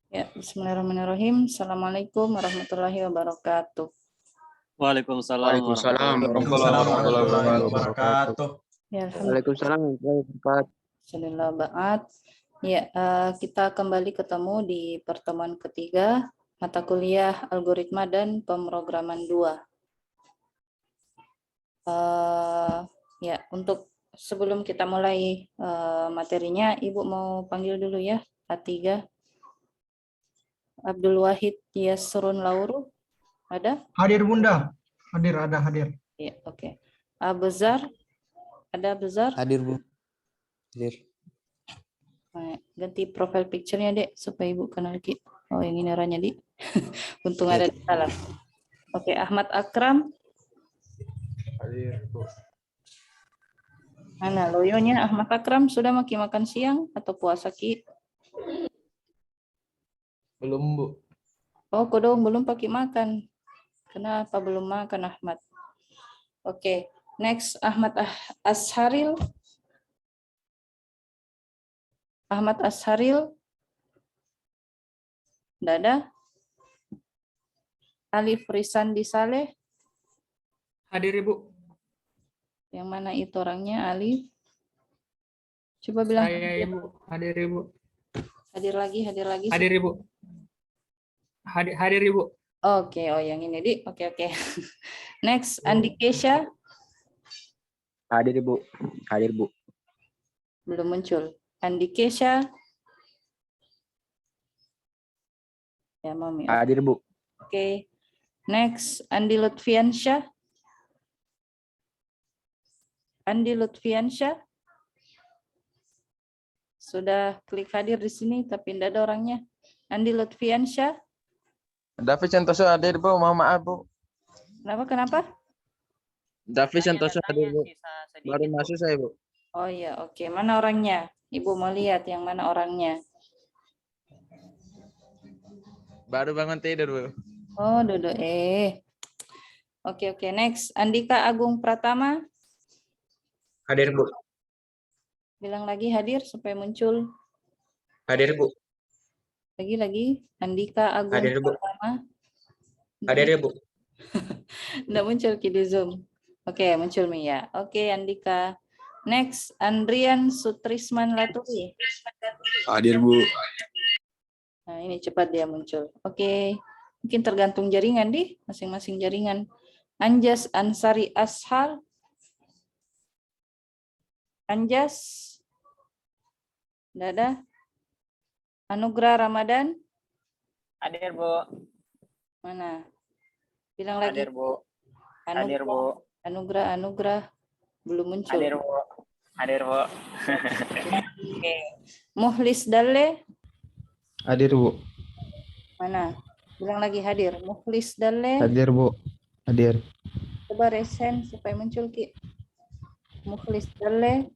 Ya, bismillahirrahmanirrahim. Assalamualaikum warahmatullahi wabarakatuh. Waalaikumsalam Waalaikumsalam warahmatullahi warahmatullahi wabarakatuh. wabarakatuh. Ya, Waalaikumsalam warahmatullahi wabarakatuh. alhamdulillah ba'at. Ya, kita kembali ketemu di pertemuan ketiga mata kuliah algoritma dan pemrograman 2. Ya, untuk sebelum kita mulai materinya, Ibu mau panggil dulu ya, A3. Abdul Wahid Yasrun Lauru, ada? Hadir Bunda, hadir. Ya, oke. Abuzar, ada Abuzar? Hadir, Bu. Hadir. Nah, ganti profile picture-nya, Dek, supaya Ibu kenal Ki. Oh, yang ini orangnya, Dik. Untung ada di salah. Oke, Ahmad Akram. Hadir, Bu. Mana loyonya Ahmad Akram sudah makan siang atau puasa, Ki? Belum, Bu. Oh, kodong belum pakai makan. Kenapa belum makan, Ahmad? Oke, next Ahmad Asharil. Ahmad Asharil. Tidak ada. Alif Risandi Saleh. Hadir, Ibu. Yang mana itu orangnya, Alif? Coba bilang Saya, Ibu. Hadir, Ibu. hadir lagi. Hadir, Ibu. Hadir, Ibu. Oke, oh yang ini, Dik. Oke. Next, Andi Kesha. Hadir, Bu. Hadir, Bu. Belum muncul. Andi Kesha. Ya, Mami. Hadir, Bu. Oke. Next, Andi Lutfiansyah. Andi Lutfiansyah. Sudah klik hadir di sini, tapi tidak ada orangnya. Andi Lutfiansyah. David Santoso hadir, Bu. Mohon maaf, Bu. Kenapa? David Santoso hadir, Bu. Baru masuk saya, Bu. Oh iya, oke. Mana orangnya? Ibu mau lihat yang mana orangnya. Baru bangun tidur, Bu. Oh, Dodo. Oke. Next, Andika Agung Pratama. Hadir, Bu. Bilang lagi hadir supaya muncul. Hadir, Bu. Lagi. Andika Agung Hadir, Bu. Pratama. Hadir, Bu. Nggak muncul di Zoom. Oke, muncul Mia. Oke, Andika. Next, Andrian Sutrisman Laturi. Hadir, Bu. Nah, ini cepat dia muncul. Oke. Mungkin tergantung jaringan di masing-masing jaringan. Anjas Ansari Ashar. Anjas. Tidak ada. Anugrah Ramadan. Hadir, Bu. Mana? Bilang lagi. Hadir, Bu. Hadir, Bu. Anugrah. Belum muncul. Hadir, Bu. Oke. Muhlis Dalle. Hadir, Bu. Mana? Bilang lagi hadir. Muhlis Dalle. Hadir, Bu. Hadir. Coba resen supaya muncul, Ki. Muhlis Dalle.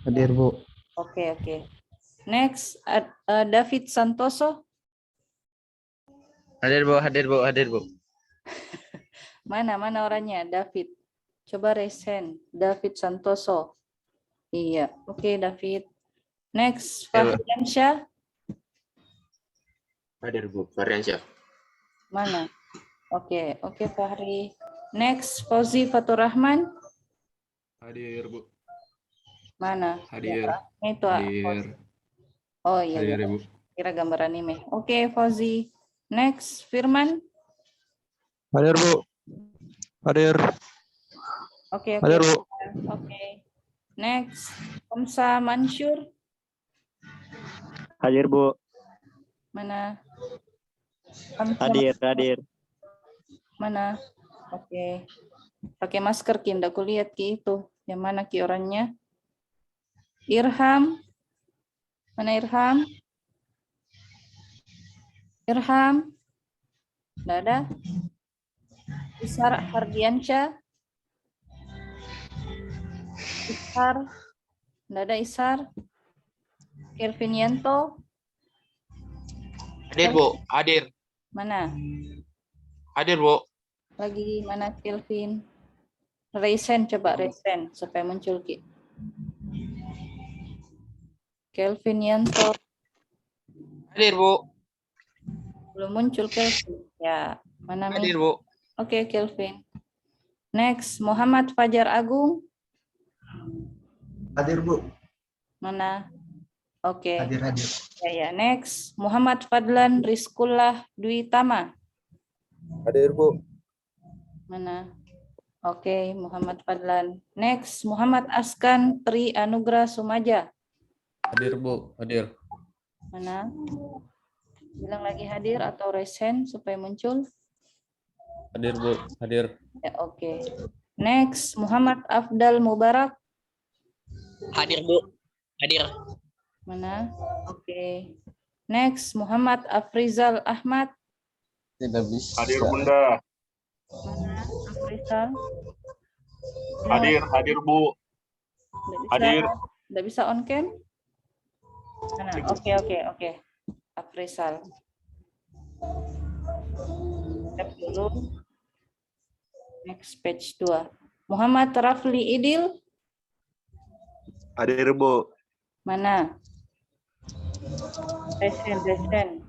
Hadir, Bu. Oke. Next, David Santoso. Hadir, Bu. Hadir, Bu. Hadir, Bu. Mana orangnya? David. Coba resen. David Santoso. Iya. Oke, David. Next, Fahriansyah. Hadir, Bu. Fahriansyah. Mana? Oke, Fahri. Next, Fauzi Fatur Rahman. Hadir, Bu. Mana? Hadir. Itu. Hadir. Oh iya. Hadir, Bu. Kira gambar anime. Oke, Fauzi. Next, Firman. Hadir, Bu. Hadir. Oke. Hadir, Bu. Oke. Next, Komsa Mansur. Hadir, Bu. Mana? Hadir. Mana? Oke. Pakai masker, Ki. Nggak kulihat, Ki, itu. Yang mana, Ki, orangnya? Irham. Mana Irham? Nggak ada. Isar Hardiansyah. Nggak ada Isar. Kelvin Yanto. Hadir, Bu. Hadir. Mana? Hadir, Bu. Lagi mana Kelvin? Resen, coba resen supaya muncul, Ki. Kelvin Yanto. Hadir, Bu. Belum muncul Kelvin. Ya, mana Hadir, Mi? Bu. Oke, Kelvin. Next, Muhammad Fajar Agung. Hadir, Bu. Mana? Oke. Hadir. Ya, next, Muhammad Fadlan Rizkullah Dwi Tama. Hadir, Bu. Mana? Oke, Muhammad Fadlan. Next, Muhammad Askan Tri Anugrah Sumaja. Hadir, Bu. Hadir. Mana? Bilang lagi hadir atau raise hand supaya muncul. Hadir, Bu. Hadir. Ya, oke. Next, Muhammad Afdal Mubarak. Hadir, Bu. Hadir. Mana? Oke. Next, Muhammad Afrizal Ahmad. Tidak bisa. Hadir, Bunda. Mana? Afrizal. Hadir, Bu. Hadir. Nggak bisa on cam? Mana? Oke. Afrizal. Cek dulu. Next page 2. Muhammad Rafli Idil. Hadir, Bu. Mana? Resen.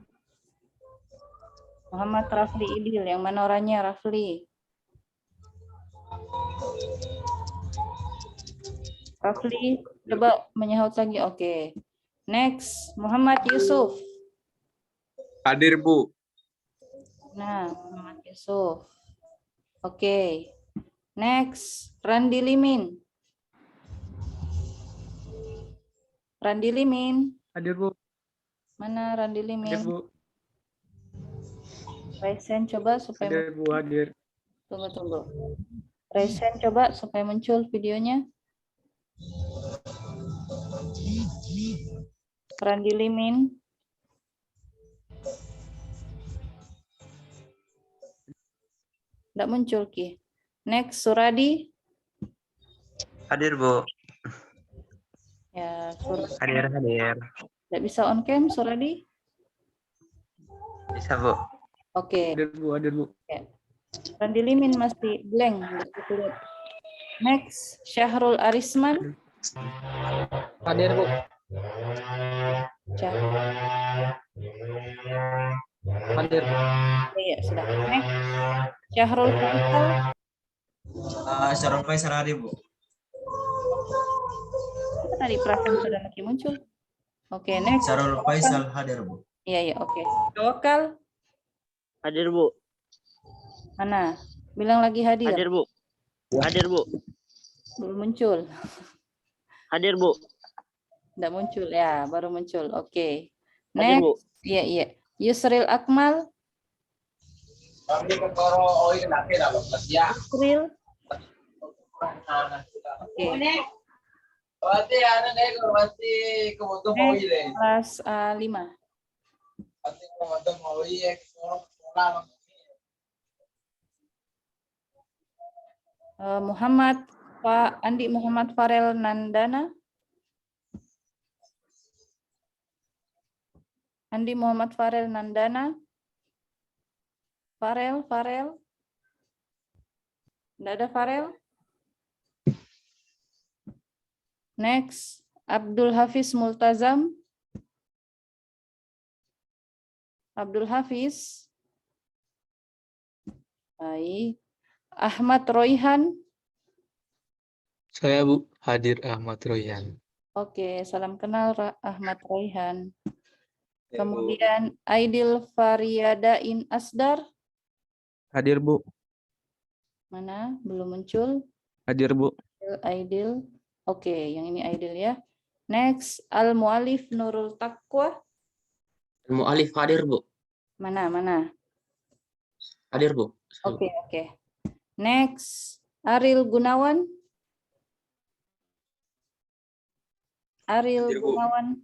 Muhammad Rafli Idil. Yang mana orangnya Rafli? Rafli, coba menyahut lagi. Oke. Next, Muhammad Yusuf. Hadir, Bu. Nah, Muhammad Yusuf. Oke. Next, Randi Limin. Randi Limin. Hadir, Bu. Mana Randi Limin? Bu. Resen coba supaya Bu. Hadir. tunggu. Resen coba supaya muncul videonya. Randi Limin. Nggak muncul, Ki. Next, Suradi. Hadir, Bu. Ya, Suradi. Hadir. Nggak bisa on cam, Suradi? Bisa, Bu. Oke. Hadir, Bu. Randi Limin masih blank. Next, Syahrul Arisman. Hadir, Bu. Hadir. Iya, sudah. Next, Syahrul Faisal. Syahrul Faisal hadir, Bu. Tadi perasaan sudah lagi muncul. Oke, next. Syahrul Faisal hadir, Bu. Iya, oke. Tawakal. Hadir, Bu. Mana? Bilang lagi hadir. Hadir, Bu. Hadir, Bu. Belum muncul. Hadir, Bu. Nggak muncul ya, baru muncul. Oke. Hadir, Bu. Next. Iya. Yusril Akmal. Yusril. Oke. Kelas 5. Muhammad Pak Andi Muhammad Farel Nandana. Andi Muhammad Farel Nandana. Farel. Nggak ada Farel. Next, Abdul Hafiz Multazam. Abdul Hafiz. Baik. Ahmad Royhan. Saya, Bu. Hadir Ahmad Royan. Oke, salam kenal Ahmad Royhan. Kemudian Aidil Faryadain Asdar. Hadir, Bu. Mana? Belum muncul. Hadir, Bu. Aidil. Oke, yang ini Aidil ya. Next, Al-Mu'alif Nurul Taqwa. Mu'alif hadir, Bu. Mana? Hadir, Bu. Oke. Next, Ariel Gunawan. Hadir, Bu. Gunawan.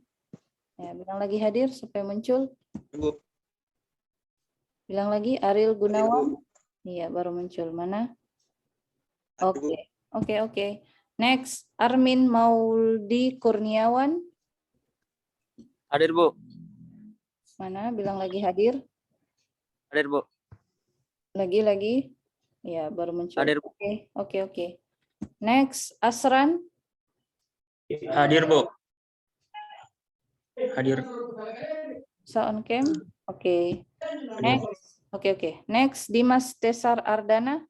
Ya, bilang lagi hadir supaya muncul. Bu. Bilang lagi Ariel Gunawan. Iya, baru muncul. Mana? Oke. Next, Armin Mauldi Kurniawan. Hadir, Bu. Mana? Bilang lagi hadir. Hadir, Bu. Lagi. Ya, baru muncul. Hadir, Bu. Oke. Next, Asran. Hadir, Bu. Hadir. Bisa on cam? Oke. Next. Oke. Next, Dimas Tesar Ardana.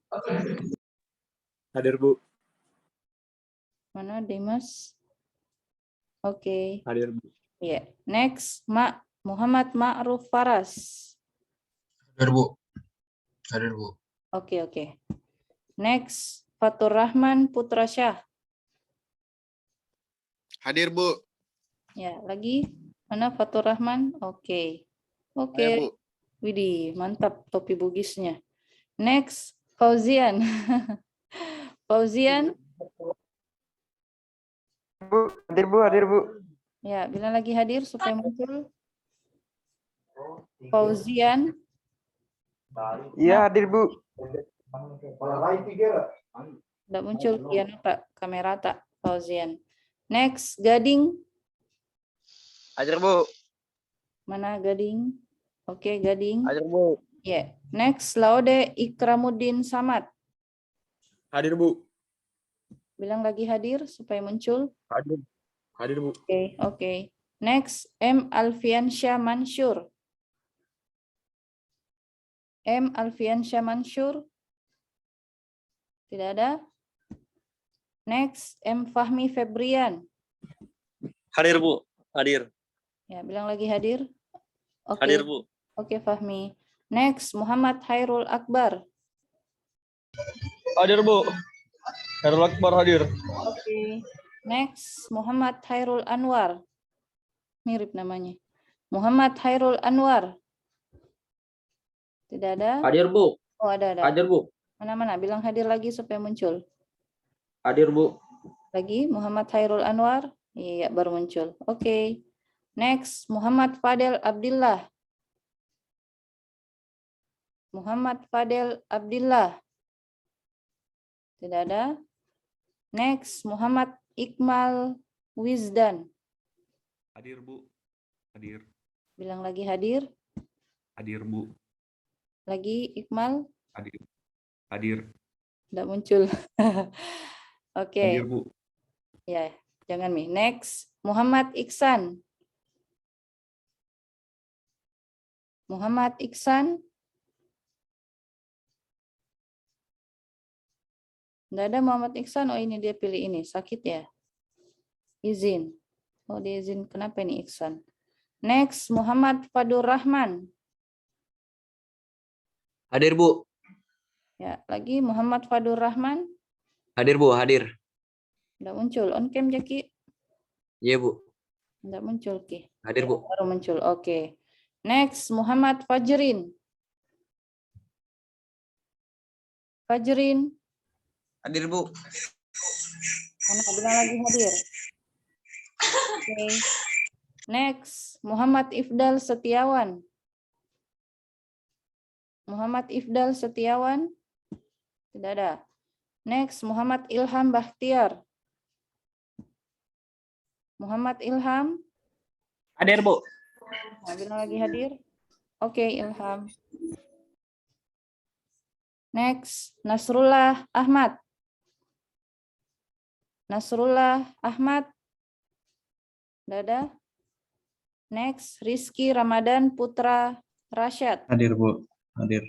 Hadir, Bu. Mana Dimas? Oke. Hadir, Bu. Iya. Next, Muhammad Ma'ruf Faras. Hadir, Bu. Hadir, Bu. Oke. Next, Fatur Rahman Putra Syah. Hadir, Bu. Ya, lagi. Mana Fatur Rahman? Oke. Saya, Bu. Widih, mantap topi bugisnya. Next, Fauzian. Fauzian. Hadir, Bu. Ya, bilang lagi hadir supaya muncul. Fauzian. Iya, hadir, Bu. Tidak muncul piano tak, kamera tak, Fauzian. Next, Gading. Hadir, Bu. Mana Gading? Oke, Gading. Hadir, Bu. Ya. Next, Laude Ikramuddin Samad. Hadir, Bu. Bilang lagi hadir supaya muncul. Hadir. Hadir, Bu. Oke. Next, M. Alfiansyah Mansur. M. Alfiansyah Mansur. Tidak ada. Next, M. Fahmi Febrian. Hadir, Bu. Hadir. Ya, bilang lagi hadir. Oke. Hadir, Bu. Oke, Fahmi. Next, Muhammad Hairul Akbar. Hadir, Bu. Hairul Akbar hadir. Oke. Next, Muhammad Hairul Anwar. Mirip namanya. Muhammad Hairul Anwar. Tidak ada? Hadir, Bu. Oh, ada. Hadir, Bu. Mana-mana, bilang hadir lagi supaya muncul. Hadir, Bu. Lagi, Muhammad Hairul Anwar. Iya, baru muncul. Oke. Next, Muhammad Fadel Abdillah. Muhammad Fadel Abdillah. Tidak ada. Next, Muhammad Iqmal Wizdan. Hadir, Bu. Hadir. Bilang lagi hadir. Hadir, Bu. Lagi Iqmal. Hadir. Hadir. Tidak muncul. Oke. Hadir, Bu. Ya, jangan Mi. Next, Muhammad Iksan. Muhammad Iksan. Tidak ada Muhammad Iksan. Oh, ini dia pilih ini. Sakit ya? Izin. Oh, dia izin. Kenapa ini Iksan? Next, Muhammad Fadur Rahman. Hadir, Bu. Ya, lagi Muhammad Fadur Rahman. Hadir, Bu. Hadir. Tidak muncul. On cam, Jaki. Iya, Bu. Tidak muncul, Ki. Hadir, Bu. Baru muncul. Oke. Next, Muhammad Fajrin. Fajrin. Hadir, Bu. Mana bilang lagi hadir. Oke. Next, Muhammad Ifdal Setiawan. Muhammad Ifdal Setiawan. Tidak ada. Next, Muhammad Ilham Bahtiar. Muhammad Ilham. Hadir, Bu. Nah, bilang lagi hadir. Oke, Ilham. Next, Nasrullah Ahmad. Nasrullah Ahmad. Tidak ada. Next, Rizky Ramadan Putra Rasyad. Hadir, Bu. Hadir.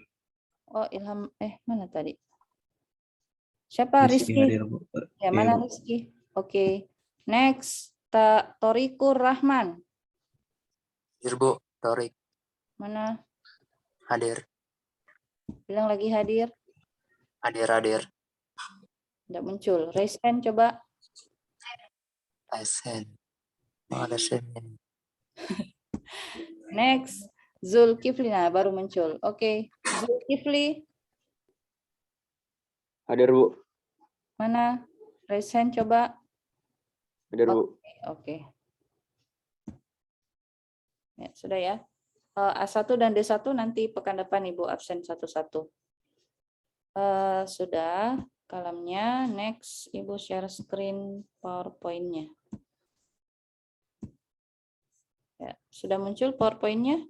Oh, Ilham. Mana tadi? Siapa? Rizky. Bu. Ya, mana Rizky? Oke. Next, Torikur Rahman. Hadir, Bu. Torik. Mana? Hadir. Bilang lagi hadir. Hadir. Tidak muncul. Raise hand coba. Ashen. Ada Shen. Next, Zulkifli. Nah, baru muncul. Oke. Zulkifli. Hadir, Bu. Mana? Raise hand coba. Hadir, Bu. Oke. Ya, sudah ya. A1 dan D1 nanti pekan depan Ibu absen satu-satu. Sudah kalamnya. Next, Ibu share screen PowerPoint-nya. Ya, sudah muncul PowerPoint-nya?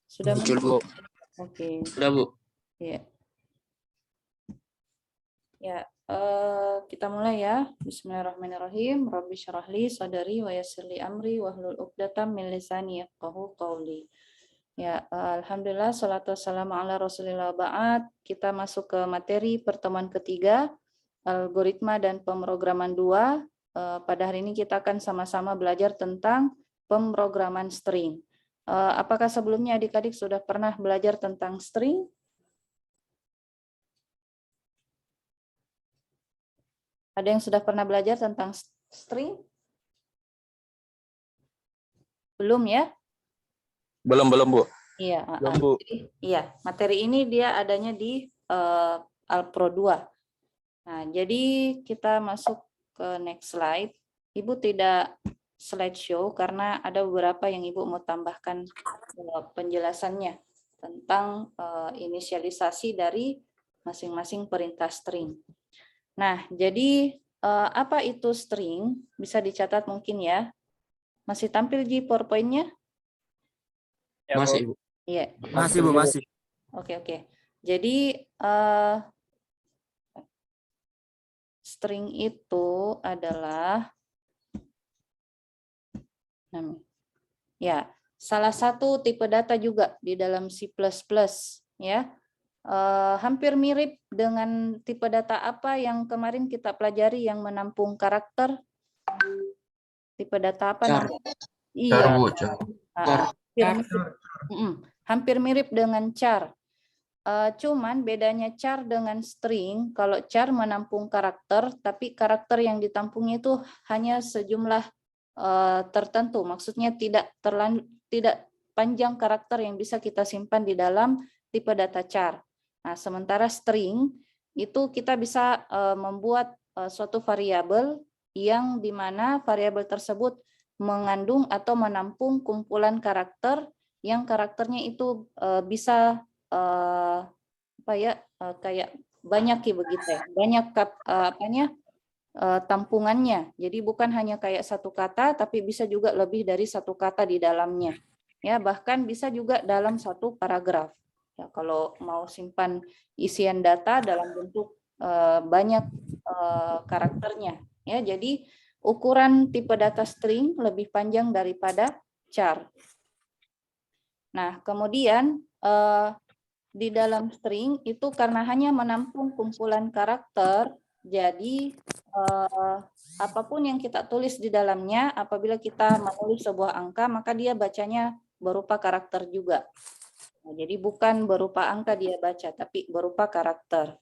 Sudah Muncul, Bu. Oke. Sudah, Bu. Ya. Ya, Kita mulai ya. Bismillahirrahmanirrahim. Rabbi syrah li sadri wa yassir li amri wahlul 'uqdatam min lisani yafqahu qawli. Ya, alhamdulillah salatu wassalamu ala Rasulillah ba'd. Kita masuk ke materi pertemuan ketiga, algoritma dan pemrograman 2. Pada hari ini kita akan sama-sama belajar tentang pemrograman string. Apakah sebelumnya adik-adik sudah pernah belajar tentang string? Ada yang sudah pernah belajar tentang string? Belum ya? Belum, Bu. Iya, Belum, Bu. iya, materi ini dia adanya di Alpro 2. Nah, jadi kita masuk ke next slide. Ibu tidak slideshow karena ada beberapa yang Ibu mau tambahkan penjelasannya tentang inisialisasi dari masing-masing perintah string. Nah, jadi apa itu string? Bisa dicatat mungkin ya. Masih tampil di PowerPoint-nya? Masih, Bu. Iya. Masih, Bu, masih. Oke. Jadi string itu adalah ya salah satu tipe data juga di dalam C++ ya. Hampir mirip dengan tipe data apa yang kemarin kita pelajari yang menampung karakter. Tipe data apa namanya? Iya. Hampir mirip dengan char. Cuman bedanya char dengan string, kalau char menampung karakter, tapi karakter yang ditampungnya itu hanya sejumlah tertentu. Maksudnya tidak panjang karakter yang bisa kita simpan di dalam tipe data char. Nah, sementara string itu kita bisa membuat suatu variabel yang dimana variabel tersebut mengandung atau menampung kumpulan karakter yang karakternya itu bisa kayak banyak ya begitu ya, banyak tampungannya. Jadi bukan hanya kayak satu kata, tapi bisa juga lebih dari satu kata di dalamnya. Ya, bahkan bisa juga dalam satu paragraf. Ya, kalau mau simpan isian data dalam bentuk banyak karakternya. Ya, jadi ukuran tipe data string lebih panjang daripada char. Nah, kemudian di dalam string itu karena hanya menampung kumpulan karakter, jadi apapun yang kita tulis di dalamnya, apabila kita menulis sebuah angka, maka dia bacanya berupa karakter juga. Nah, jadi bukan berupa angka dia baca, tapi berupa karakter.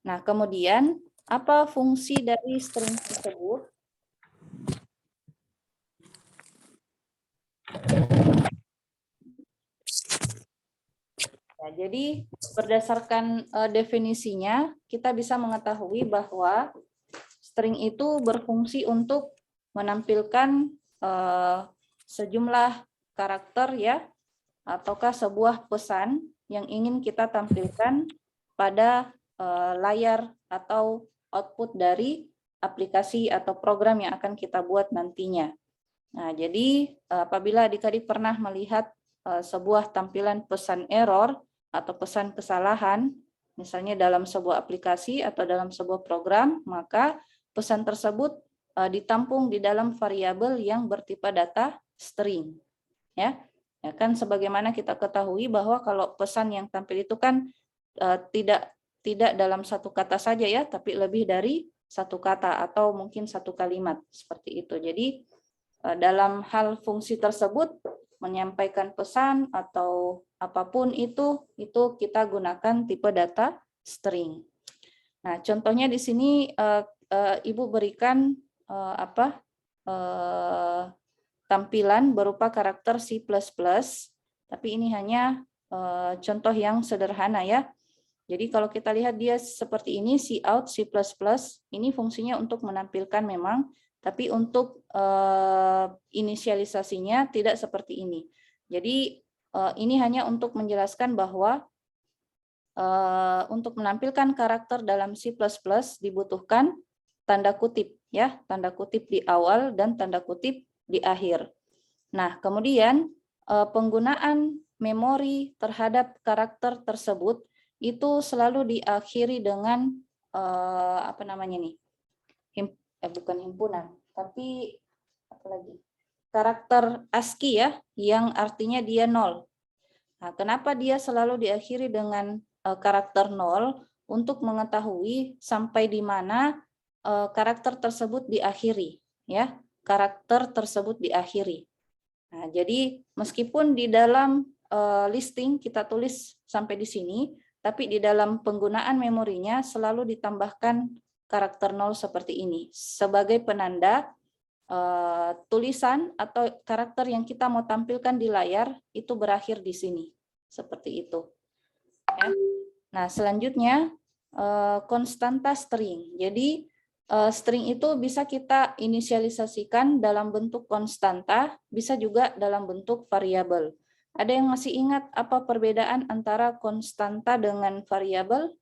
Nah, kemudian apa fungsi dari string tersebut? Nah, jadi berdasarkan definisinya, kita bisa mengetahui bahwa string itu berfungsi untuk menampilkan sejumlah karakter ya, ataukah sebuah pesan yang ingin kita tampilkan pada layar atau output dari aplikasi atau program yang akan kita buat nantinya. Nah, jadi apabila adik-adik pernah melihat sebuah tampilan pesan error atau pesan kesalahan, misalnya dalam sebuah aplikasi atau dalam sebuah program, maka pesan tersebut ditampung di dalam variabel yang bertipe data string. Ya kan sebagaimana kita ketahui bahwa kalau pesan yang tampil itu kan tidak dalam satu kata saja ya, tapi lebih dari satu kata atau mungkin satu kalimat seperti itu. Jadi dalam hal fungsi tersebut menyampaikan pesan atau apapun itu kita gunakan tipe data string. Nah, contohnya di sini Ibu berikan tampilan berupa karakter C++, tapi ini hanya contoh yang sederhana ya. Jadi kalau kita lihat dia seperti ini, cout C++, ini fungsinya untuk menampilkan memang, tapi untuk inisialisasinya tidak seperti ini. Jadi ini hanya untuk menjelaskan bahwa untuk menampilkan karakter dalam C++ dibutuhkan tanda kutip ya, tanda kutip di awal dan tanda kutip di akhir. Nah, kemudian penggunaan memori terhadap karakter tersebut itu selalu diakhiri dengan apa namanya nih? Bukan himpunan, tapi apa lagi? Karakter ASCII ya, yang artinya dia 0. Nah, kenapa dia selalu diakhiri dengan karakter 0? Untuk mengetahui sampai di mana karakter tersebut diakhiri, ya. Karakter tersebut diakhiri. Nah, jadi meskipun di dalam listing kita tulis sampai di sini, tapi di dalam penggunaan memorinya selalu ditambahkan karakter 0 seperti ini sebagai penanda tulisan atau karakter yang kita mau tampilkan di layar itu berakhir di sini, seperti itu. Ya. Nah, selanjutnya konstanta string. Jadi string itu bisa kita inisialisasikan dalam bentuk konstanta, bisa juga dalam bentuk variabel. Ada yang masih ingat apa perbedaan antara konstanta dengan variabel?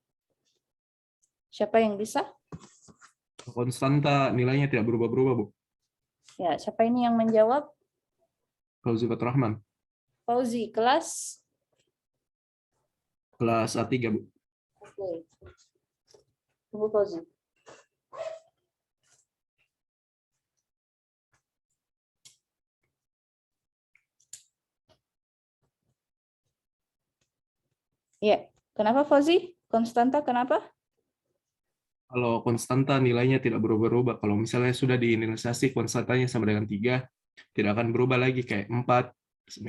Siapa yang bisa? Konstanta nilainya tidak berubah-berubah, Bu. Ya, siapa ini yang menjawab? Fauzi Fatur Rahman. Fauzi, kelas? Kelas A3, Bu. Oke. Tunggu Fauzi. Ya, kenapa Fauzi? Konstanta kenapa? Kalau konstanta nilainya tidak berubah-ubah. Kalau misalnya sudah diinisialisasi konstantanya sama dengan 3, tidak akan berubah lagi kayak 4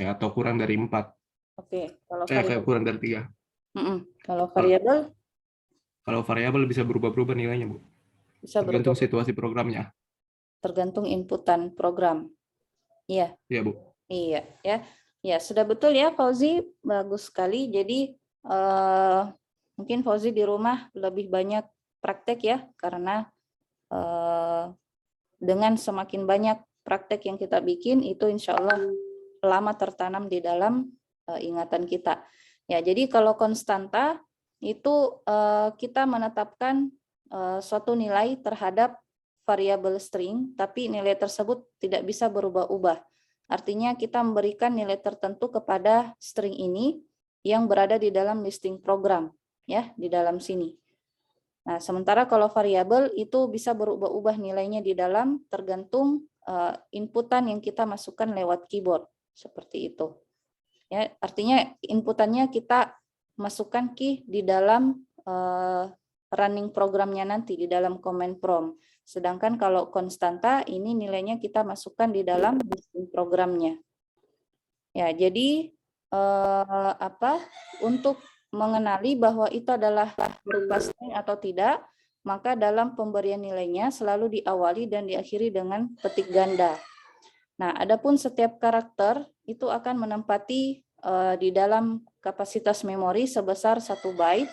atau kurang dari 4. Oke, kalau Kayak variabel. kurang dari 3. Kalau variabel Kalau variabel bisa berubah-berubah nilainya, Bu. bisa Tergantung berubah, situasi programnya. tergantung inputan program. Iya, Iya, Bu. iya, ya. Ya, sudah betul ya Fauzi, bagus sekali. Jadi mungkin Fauzi di rumah lebih banyak praktek ya, karena dengan semakin banyak praktek yang kita bikin itu insya Allah lama tertanam di dalam ingatan kita. Ya, jadi kalau konstanta itu kita menetapkan suatu nilai terhadap variabel string, tapi nilai tersebut tidak bisa berubah-ubah. Artinya kita memberikan nilai tertentu kepada string ini yang berada di dalam listing program, ya, di dalam sini. Nah, sementara kalau variabel itu bisa berubah-ubah nilainya di dalam tergantung inputan yang kita masukkan lewat keyboard, seperti itu. Ya, artinya inputannya kita masukkan key di dalam running programnya nanti di dalam command prompt. Sedangkan kalau konstanta ini nilainya kita masukkan di dalam listing programnya. Ya, jadi untuk mengenali bahwa itu adalah berupa string atau tidak, maka dalam pemberian nilainya selalu diawali dan diakhiri dengan petik ganda. Nah, adapun setiap karakter itu akan menempati di dalam kapasitas memori sebesar 1 byte.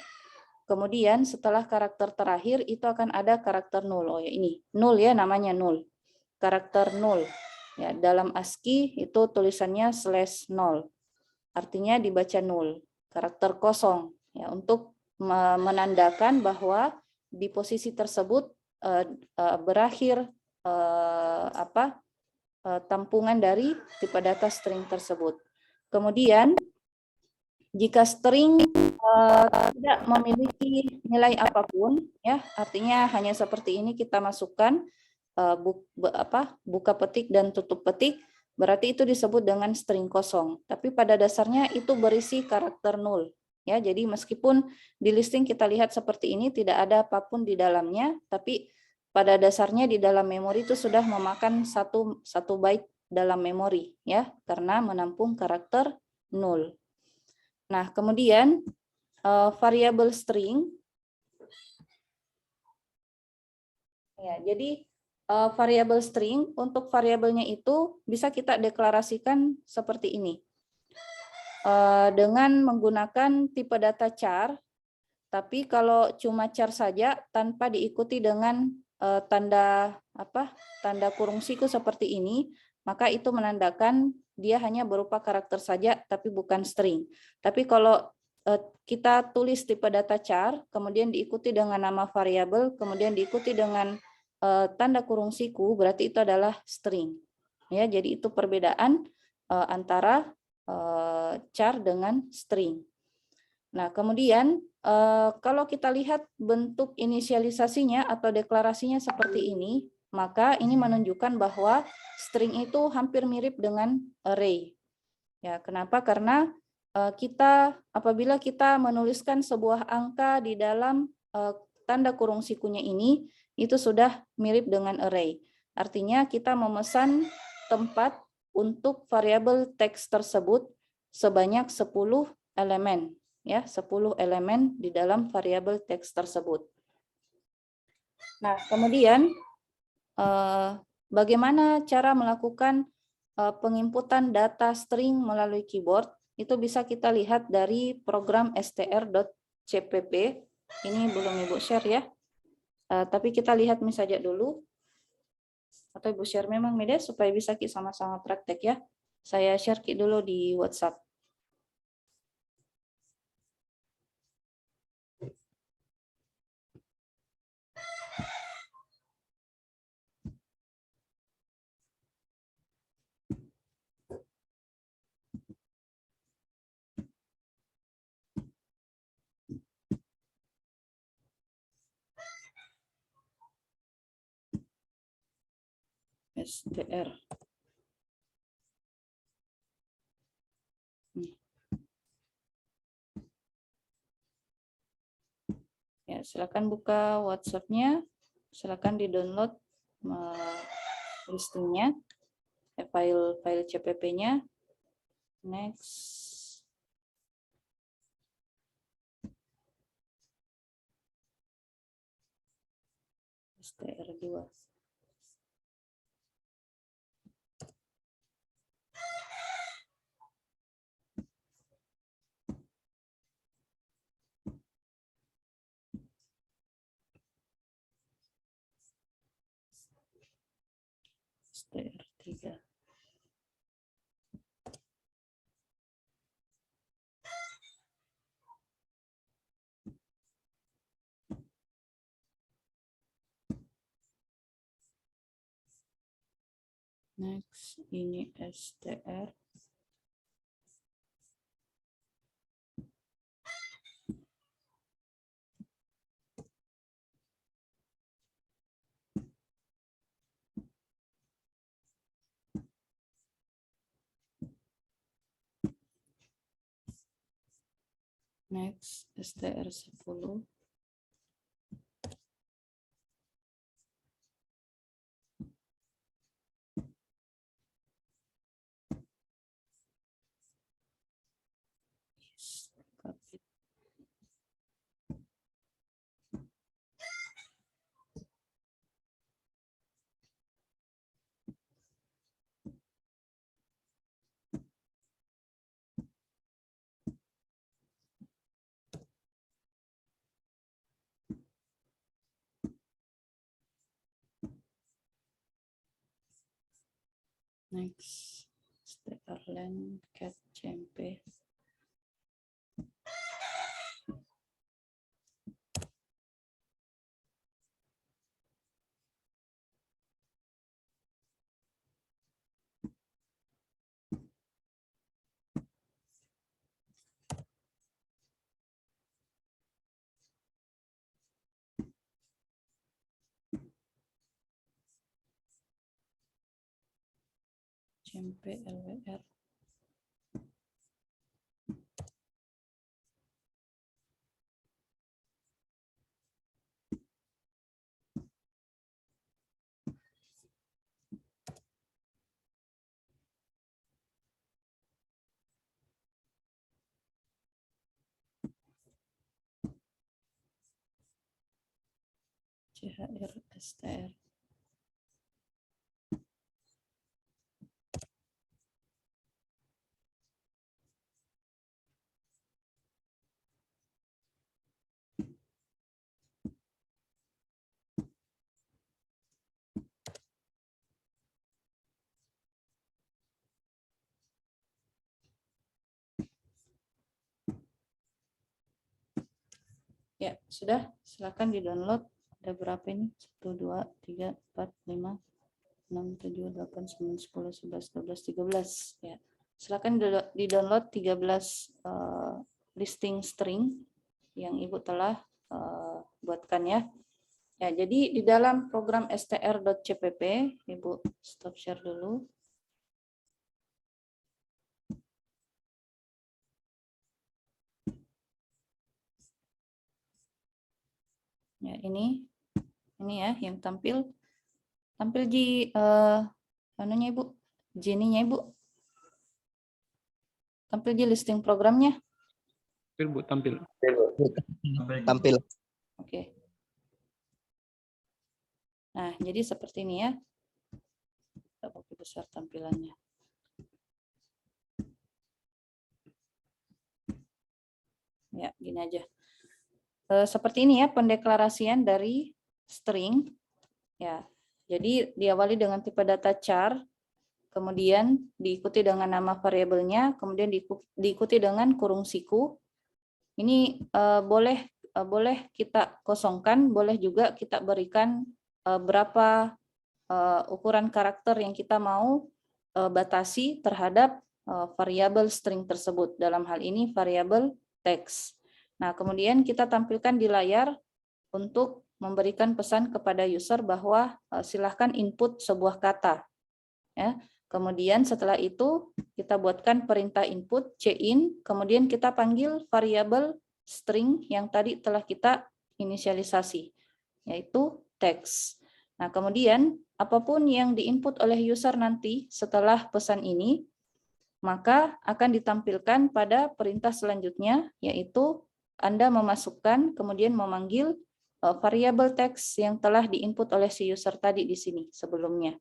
Kemudian setelah karakter terakhir itu akan ada karakter 0. Oh ya, ini 0 ya, namanya 0. Karakter 0. Ya, dalam ASCII itu tulisannya /0. Artinya dibaca 0. Karakter kosong ya, untuk menandakan bahwa di posisi tersebut berakhir tampungan dari tipe data string tersebut. Kemudian jika string tidak memiliki nilai apapun, ya artinya hanya seperti ini kita masukkan buka petik dan tutup petik, berarti itu disebut dengan string kosong. Tapi pada dasarnya itu berisi karakter 0. Ya, jadi meskipun di listing kita lihat seperti ini tidak ada apapun di dalamnya, tapi pada dasarnya di dalam memori itu sudah memakan satu byte dalam memori, ya, karena menampung karakter 0. Nah, kemudian variabel string. Ya, jadi variabel string untuk variabelnya itu bisa kita deklarasikan seperti ini. Dengan menggunakan tipe data char, tapi kalau cuma char saja tanpa diikuti dengan tanda kurung siku seperti ini, maka itu menandakan dia hanya berupa karakter saja tapi bukan string. Tapi kalau kita tulis tipe data char, kemudian diikuti dengan nama variabel, kemudian diikuti dengan tanda kurung siku, berarti itu adalah string. Ya, jadi itu perbedaan antara char dengan string. Nah, kemudian kalau kita lihat bentuk inisialisasinya atau deklarasinya seperti ini, maka ini menunjukkan bahwa string itu hampir mirip dengan array. Ya, kenapa? Karena apabila kita menuliskan sebuah angka di dalam tanda kurung sikunya ini, itu sudah mirip dengan array. Artinya kita memesan tempat untuk variabel teks tersebut sebanyak 10 elemen. Ya, 10 elemen di dalam variabel teks tersebut. Nah, kemudian bagaimana cara melakukan penginputan data string melalui keyboard? Itu bisa kita lihat dari program str.cpp. Ini belum Ibu share ya. Tapi kita lihat saja dulu. Atau Ibu share memang media supaya bisa kita sama-sama praktek ya. Saya share dulu di WhatsApp. str. Ya, silakan buka WhatsApp-nya, silakan di-download listingnya, file CPP-nya. Next. str2. str3. Next, ini str. Next, str10. Copy. Next, strlen cat cmp. cmp lwr. chr str. Ya, sudah. Silakan di-download. Ada berapa ini? 1, 2, 3, 4, 5, 6, 7, 8, 9, 10, 11, 12, 13. Ya. Silakan di-download 13 listing string yang Ibu telah buatkan ya. Ya, jadi di dalam program str.cpp, Ibu stop share dulu. Ya, ini ya yang tampil di anunya Ibu, Genie-nya Ibu. Tampil di listing programnya. Tampil, Bu, tampil. Tampil. Oke. Nah, jadi seperti ini ya. Kita pakai besar tampilannya. Ya, gini aja. Seperti ini ya pendeklarasian dari string. Ya, jadi diawali dengan tipe data char, kemudian diikuti dengan nama variabelnya, kemudian diikuti dengan kurung siku. Ini boleh kita kosongkan, boleh juga kita berikan berapa ukuran karakter yang kita mau batasi terhadap variabel string tersebut. Dalam hal ini variabel teks. Nah, kemudian kita tampilkan di layar untuk memberikan pesan kepada user bahwa silahkan input sebuah kata. Ya. Kemudian setelah itu kita buatkan perintah input cin, kemudian kita panggil variabel string yang tadi telah kita inisialisasi, yaitu teks. Nah, kemudian apapun yang diinput oleh user nanti setelah pesan ini, maka akan ditampilkan pada perintah selanjutnya, yaitu Anda memasukkan, kemudian memanggil variabel teks yang telah diinput oleh si user tadi di sini sebelumnya.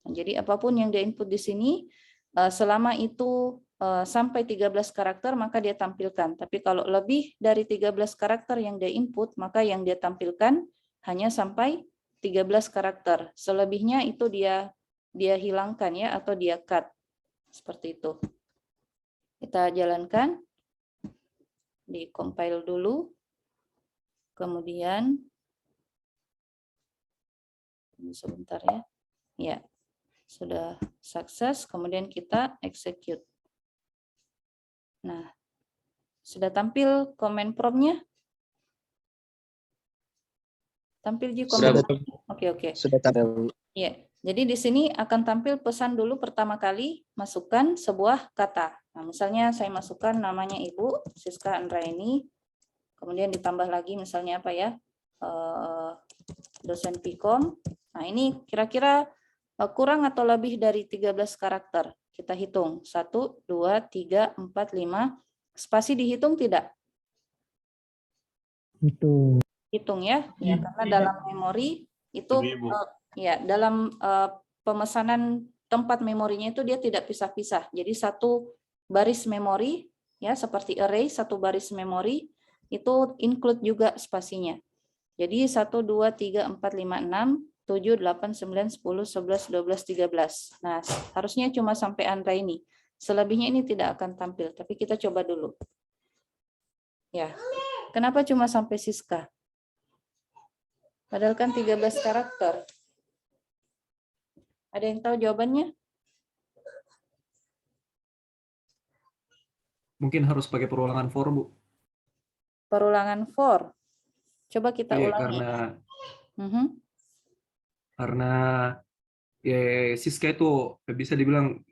Nah, jadi apapun yang diinput di sini, selama itu sampai 13 karakter, maka dia tampilkan. Tapi kalau lebih dari 13 karakter yang dia input, maka yang dia tampilkan hanya sampai 13 karakter. Selebihnya itu dia hilangkan ya, atau dia cut. Seperti itu. Kita jalankan. Di-compile dulu. Kemudian sebentar ya. Ya. Sudah sukses, kemudian kita execute. Nah, sudah tampil command prompt-nya? Tampil di command prompt. Oke. Sudah tampil. Ya, jadi di sini akan tampil pesan dulu pertama kali, masukkan sebuah kata. Nah, misalnya saya masukkan namanya Ibu, Siska Andraini, kemudian ditambah lagi misalnya apa ya, dosen Pikom. Nah, ini kira-kira kurang atau lebih dari 13 karakter. Kita hitung. 1, 2, 3, 4, 5. Spasi dihitung tidak? Hitung ya. Ya, karena dalam memori itu ya dalam pemesanan tempat memorinya itu dia tidak pisah-pisah. Jadi satu baris memori ya seperti array, satu baris memori itu include juga spasinya. Jadi 1, 2, 3, 4, 5, 6, 7, 8, 9, 10, 11, 12, 13. Nah, harusnya cuma sampai Andra ini. Selebihnya ini tidak akan tampil, tapi kita coba dulu. Ya, kenapa cuma sampai Siska? Padahal kan 13 karakter. Ada yang tahu jawabannya? Mungkin harus pakai perulangan for, Bu. Perulangan for. Coba kita Iya, ulangi. Karena Siska itu bisa dibilang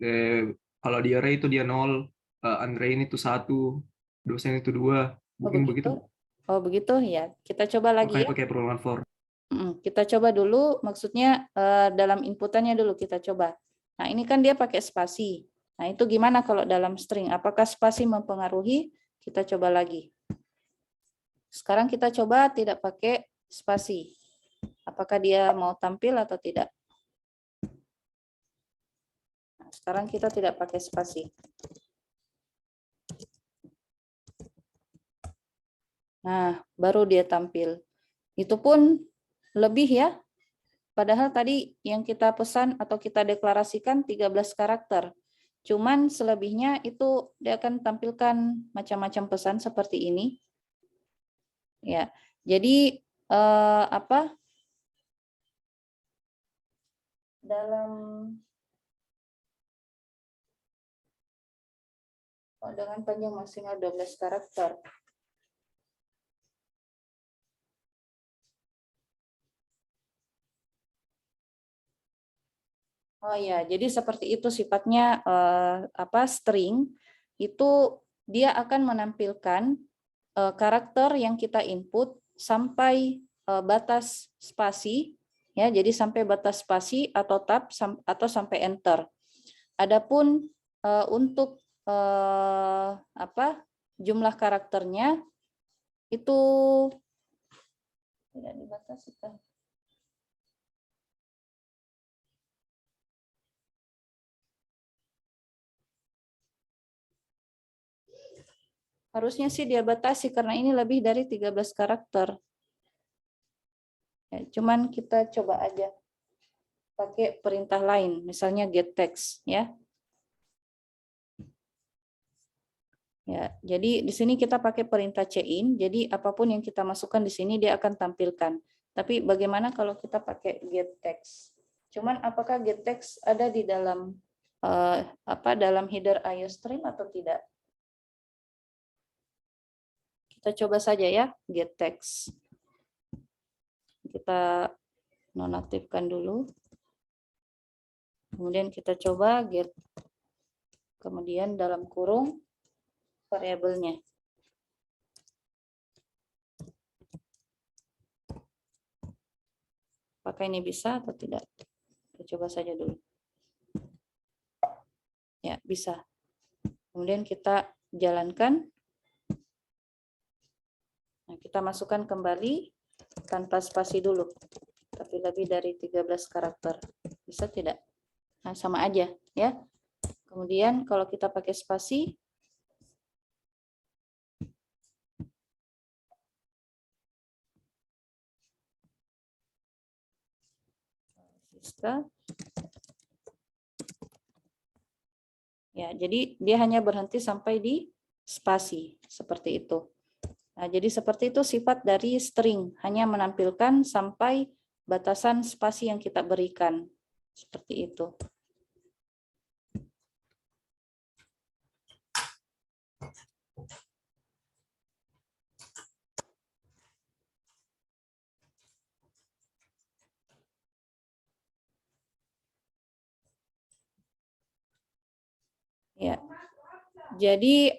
kalau di array itu dia 0, Andre ini tuh 1, dosen itu 2, mungkin begitu. Oh begitu ya. Kita coba lagi Makanya ya. pakai perulangan for. Kita coba dulu, maksudnya dalam inputannya dulu kita coba. Nah ini kan dia pakai spasi. Nah itu gimana kalau dalam string? Apakah spasi mempengaruhi? Kita coba lagi. Sekarang kita coba tidak pakai spasi. Apakah dia mau tampil atau tidak? Nah, sekarang kita tidak pakai spasi. Nah, baru dia tampil. Itu pun lebih ya. Padahal tadi yang kita pesan atau kita deklarasikan 13 karakter. Cuman selebihnya itu dia akan tampilkan macam-macam pesan seperti ini. Ya. Jadi dalam Oh, dengan panjang maksimal 12 karakter. Oh ya, jadi seperti itu sifatnya string itu dia akan menampilkan karakter yang kita input sampai batas spasi ya, jadi sampai batas spasi atau tab atau sampai enter. Adapun untuk jumlah karakternya itu tidak dibatasi kan? Harusnya sih dia batasi karena ini lebih dari 13 karakter. Ya, cuman kita coba aja pakai perintah lain, misalnya get text ya. Ya, jadi di sini kita pakai perintah cin, jadi apapun yang kita masukkan di sini dia akan tampilkan. Tapi bagaimana kalau kita pakai get text? Cuman apakah get text ada di dalam dalam header IOStream atau tidak? Kita coba saja ya, get text. Kita nonaktifkan dulu. Kemudian kita coba get. Kemudian dalam kurung variabelnya. Apakah ini bisa atau tidak? Kita coba saja dulu. Ya, bisa. Kemudian kita jalankan. Nah, kita masukkan kembali tanpa spasi dulu. Tapi lebih dari 13 karakter. Bisa tidak? Nah, sama aja ya. Kemudian kalau kita pakai spasi, ya, jadi dia hanya berhenti sampai di spasi seperti itu. Nah, jadi seperti itu sifat dari string, hanya menampilkan sampai batasan spasi yang kita berikan. Seperti itu. Ya. Jadi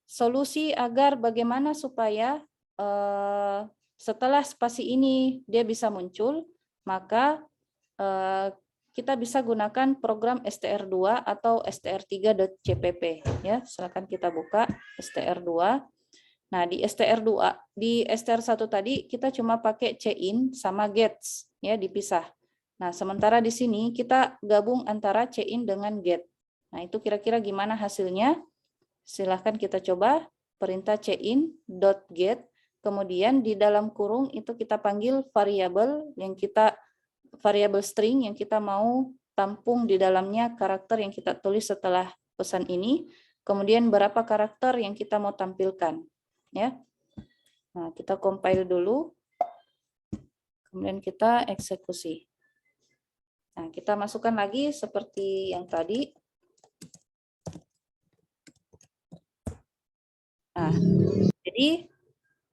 solusi agar bagaimana supaya setelah spasi ini dia bisa muncul, maka kita bisa gunakan program str2 atau str3.cpp ya. Silakan kita buka str2. Nah, di str2 di str1 tadi kita cuma pakai cin sama gets ya, dipisah. Nah, sementara di sini kita gabung antara cin dengan get. Nah, itu kira-kira gimana hasilnya? Silahkan kita coba perintah cin.get, kemudian di dalam kurung itu kita panggil variabel string yang kita mau tampung di dalamnya karakter yang kita tulis setelah pesan ini, kemudian berapa karakter yang kita mau tampilkan. Ya. Nah, kita compile dulu, kemudian kita eksekusi. Nah, kita masukkan lagi seperti yang tadi. Nah, jadi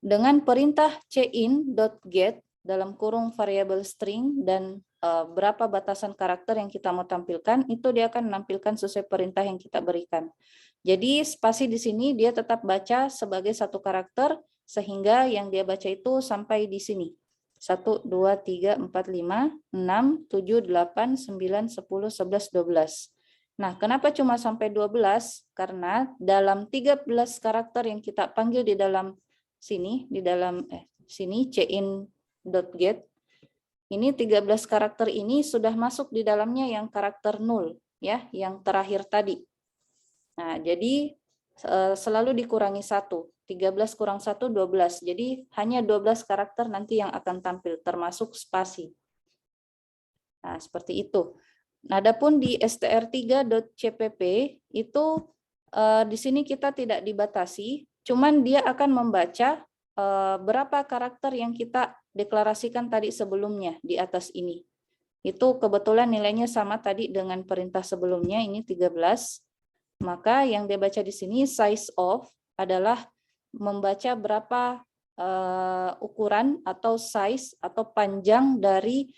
dengan perintah cin.get dalam kurung variabel string dan berapa batasan karakter yang kita mau tampilkan, itu dia akan menampilkan sesuai perintah yang kita berikan. Jadi spasi di sini dia tetap baca sebagai satu karakter, sehingga yang dia baca itu sampai di sini. 1, 2, 3, 4, 5, 6, 7, 8, 9, 10, 11, 12. Nah, kenapa cuma sampai 12? Karena dalam 13 karakter yang kita panggil di dalam sini, cin.get, ini 13 karakter ini sudah masuk di dalamnya yang karakter 0, ya, yang terakhir tadi. Nah, jadi selalu dikurangi 1. 13 kurang 1, 12. Jadi hanya 12 karakter nanti yang akan tampil, termasuk spasi. Nah, seperti itu. Nah, adapun di str3.cpp itu di sini kita tidak dibatasi, cuman dia akan membaca berapa karakter yang kita deklarasikan tadi sebelumnya di atas ini. itu kebetulan nilainya sama tadi dengan perintah sebelumnya, ini 13. Maka yang dia baca di sini size of adalah membaca berapa ukuran atau size atau panjang dari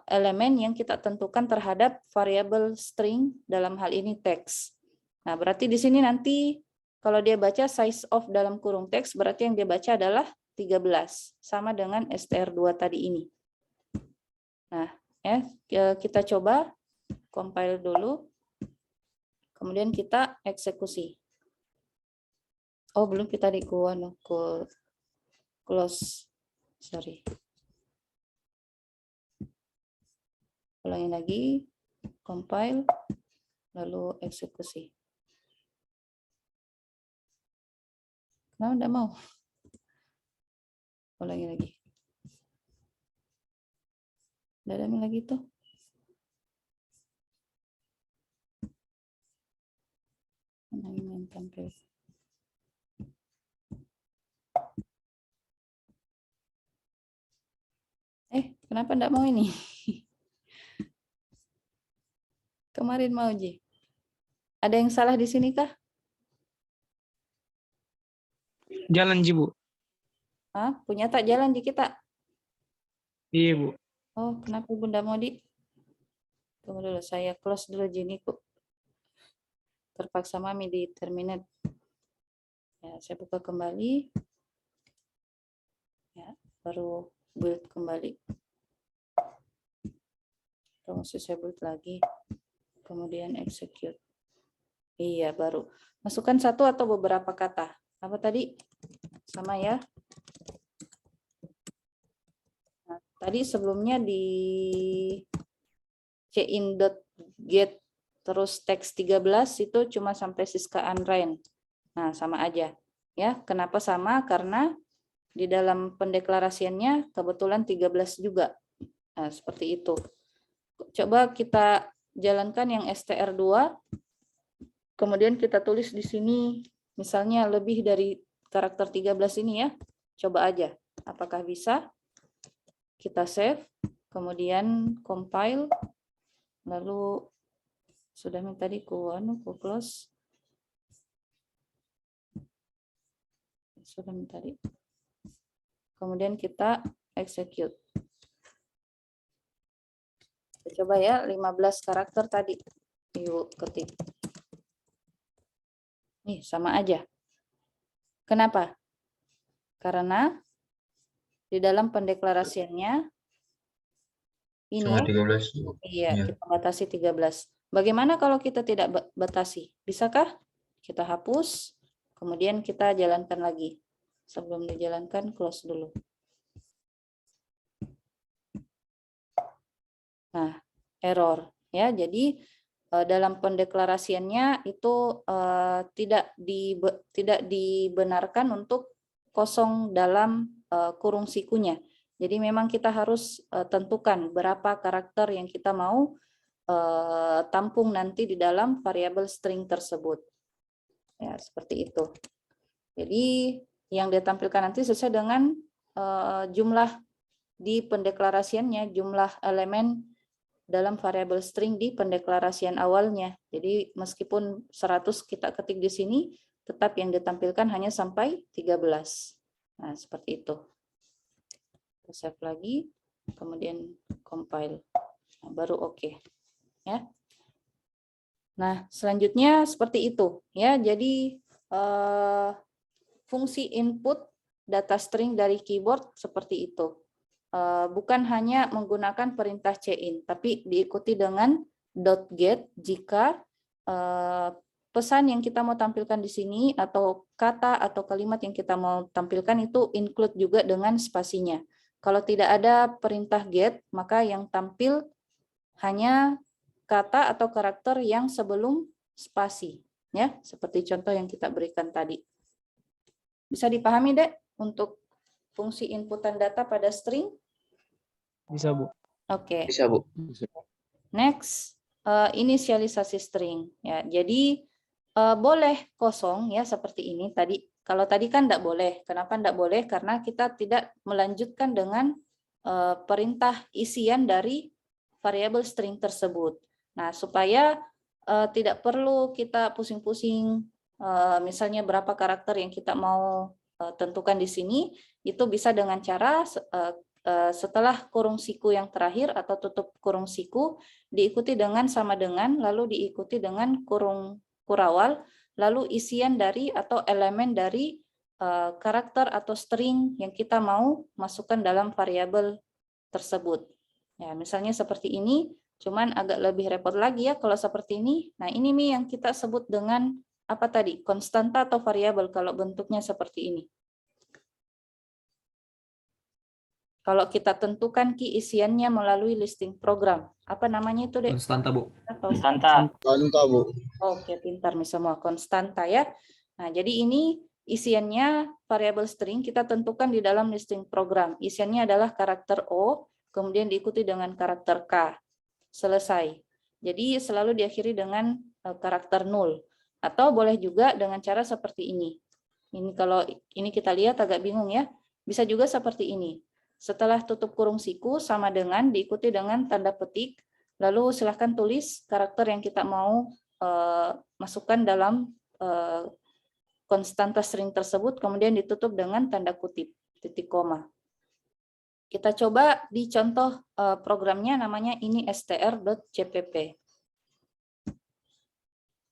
elemen yang kita tentukan terhadap variabel string, dalam hal ini teks. Nah, berarti di sini nanti kalau dia baca size of dalam kurung teks, berarti yang dia baca adalah 13, sama dengan str2 tadi ini. Nah, ya, kita coba compile dulu, kemudian kita eksekusi. Oh, belum kita di close, sorry. Ulangi lagi, compile, lalu eksekusi. Kenapa enggak mau? Ulangi lagi. Enggak ada lagi tuh. Mana ini yang tampil? Kenapa enggak mau ini? Kemarin mau, Ji. Ada yang salah di sini kah? Jalan, Ji, Bu. Ah, punya tak jalan di kita? Iya, Bu. Oh, kenapa Bunda mau di? Tunggu dulu, saya close dulu Jini kok. Terpaksa Mami di terminate. Ya, saya buka kembali. Ya, baru build kembali. Atau mesti saya build lagi. Kemudian execute. Iya, baru. Masukkan satu atau beberapa kata. Apa tadi? Sama ya. Nah, tadi sebelumnya di cin.get terus teks 13 itu cuma sampai Siska Unrain. Nah, sama aja. Ya, kenapa sama? Karena di dalam pendeklarasiannya kebetulan 13 juga. Nah, seperti itu. Coba kita jalankan yang str2, kemudian kita tulis di sini, misalnya lebih dari karakter 13 ini ya, coba aja, apakah bisa? Kita save, kemudian compile, lalu sudah minta di close, sudah minta di, kemudian kita execute. Coba ya, 15 karakter tadi. Yuk, ketik. Nih, sama aja. Kenapa? Karena di dalam pendeklarasiannya ini, iya, kita batasi 13. Bagaimana kalau kita tidak batasi? Bisakah? Kita hapus, kemudian kita jalankan lagi. Sebelum dijalankan, close dulu. Nah, error ya. Jadi dalam pendeklarasiannya itu tidak dibenarkan untuk kosong dalam kurung sikunya. Jadi memang kita harus tentukan berapa karakter yang kita mau tampung nanti di dalam variabel string tersebut. Ya, seperti itu. Jadi yang ditampilkan nanti sesuai dengan jumlah di pendeklarasiannya, jumlah elemen dalam variabel string di pendeklarasian awalnya. Jadi meskipun 100 kita ketik di sini, tetap yang ditampilkan hanya sampai 13. Nah, seperti itu. Kita save lagi, kemudian compile. Nah, baru oke. Ya. Nah, selanjutnya seperti itu. Ya, jadi fungsi input data string dari keyboard seperti itu. Bukan hanya menggunakan perintah cin, tapi diikuti dengan .get jika pesan yang kita mau tampilkan di sini atau kata atau kalimat yang kita mau tampilkan itu include juga dengan spasinya. Kalau tidak ada perintah get, maka yang tampil hanya kata atau karakter yang sebelum spasi, ya, seperti contoh yang kita berikan tadi. Bisa dipahami, Dek, untuk fungsi inputan data pada string? Bisa, Bu. Oke. Bisa, Bu. Next, inisialisasi string. Ya, jadi boleh kosong ya seperti ini tadi. Kalau tadi kan tidak boleh. Kenapa tidak boleh? Karena kita tidak melanjutkan dengan perintah isian dari variabel string tersebut. Nah, supaya tidak perlu kita pusing-pusing, misalnya berapa karakter yang kita mau tentukan di sini, itu bisa dengan cara setelah kurung siku yang terakhir atau tutup kurung siku diikuti dengan sama dengan, lalu diikuti dengan kurung kurawal, lalu isian dari atau elemen dari karakter atau string yang kita mau masukkan dalam variabel tersebut. Ya, misalnya seperti ini, cuman agak lebih repot lagi ya kalau seperti ini. Nah, ini nih yang kita sebut dengan apa tadi? Konstanta atau variabel kalau bentuknya seperti ini. Kalau kita tentukan key isiannya melalui listing program. Apa namanya itu, Dek? Konstanta, Bu. Konstanta. Contoh, Bu. Oke, pintar nih semua. Konstanta ya. Nah, jadi ini isiannya variabel string kita tentukan di dalam listing program. Isiannya adalah karakter O, kemudian diikuti dengan karakter K. Selesai. Jadi selalu diakhiri dengan karakter 0. Atau boleh juga dengan cara seperti ini. Ini kalau ini kita lihat agak bingung ya. Bisa juga seperti ini. Setelah tutup kurung siku sama dengan diikuti dengan tanda petik. Lalu silahkan tulis karakter yang kita mau masukkan dalam konstanta string tersebut. Kemudian ditutup dengan tanda kutip, titik koma. Kita coba di contoh programnya namanya ini str.cpp.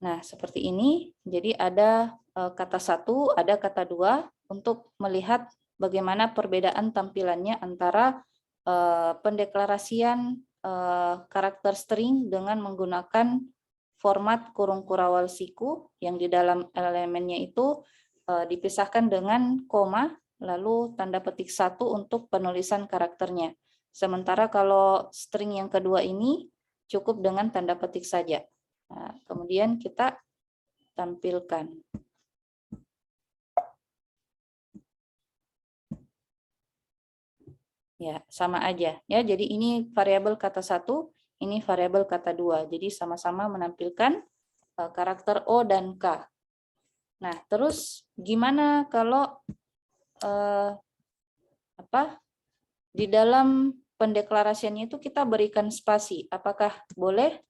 Nah, seperti ini. Jadi ada kata 1, ada kata 2 untuk melihat bagaimana perbedaan tampilannya antara pendeklarasian karakter string dengan menggunakan format kurung kurawal siku yang di dalam elemennya itu dipisahkan dengan koma, lalu tanda petik 1 untuk penulisan karakternya. Sementara kalau string yang kedua ini cukup dengan tanda petik saja. Nah, kemudian kita tampilkan. Ya, sama aja. Ya, jadi ini variabel kata 1, ini variabel kata 2. Jadi sama-sama menampilkan karakter O dan K. Nah, terus gimana kalau di dalam pendeklarasiannya itu kita berikan spasi? Apakah boleh?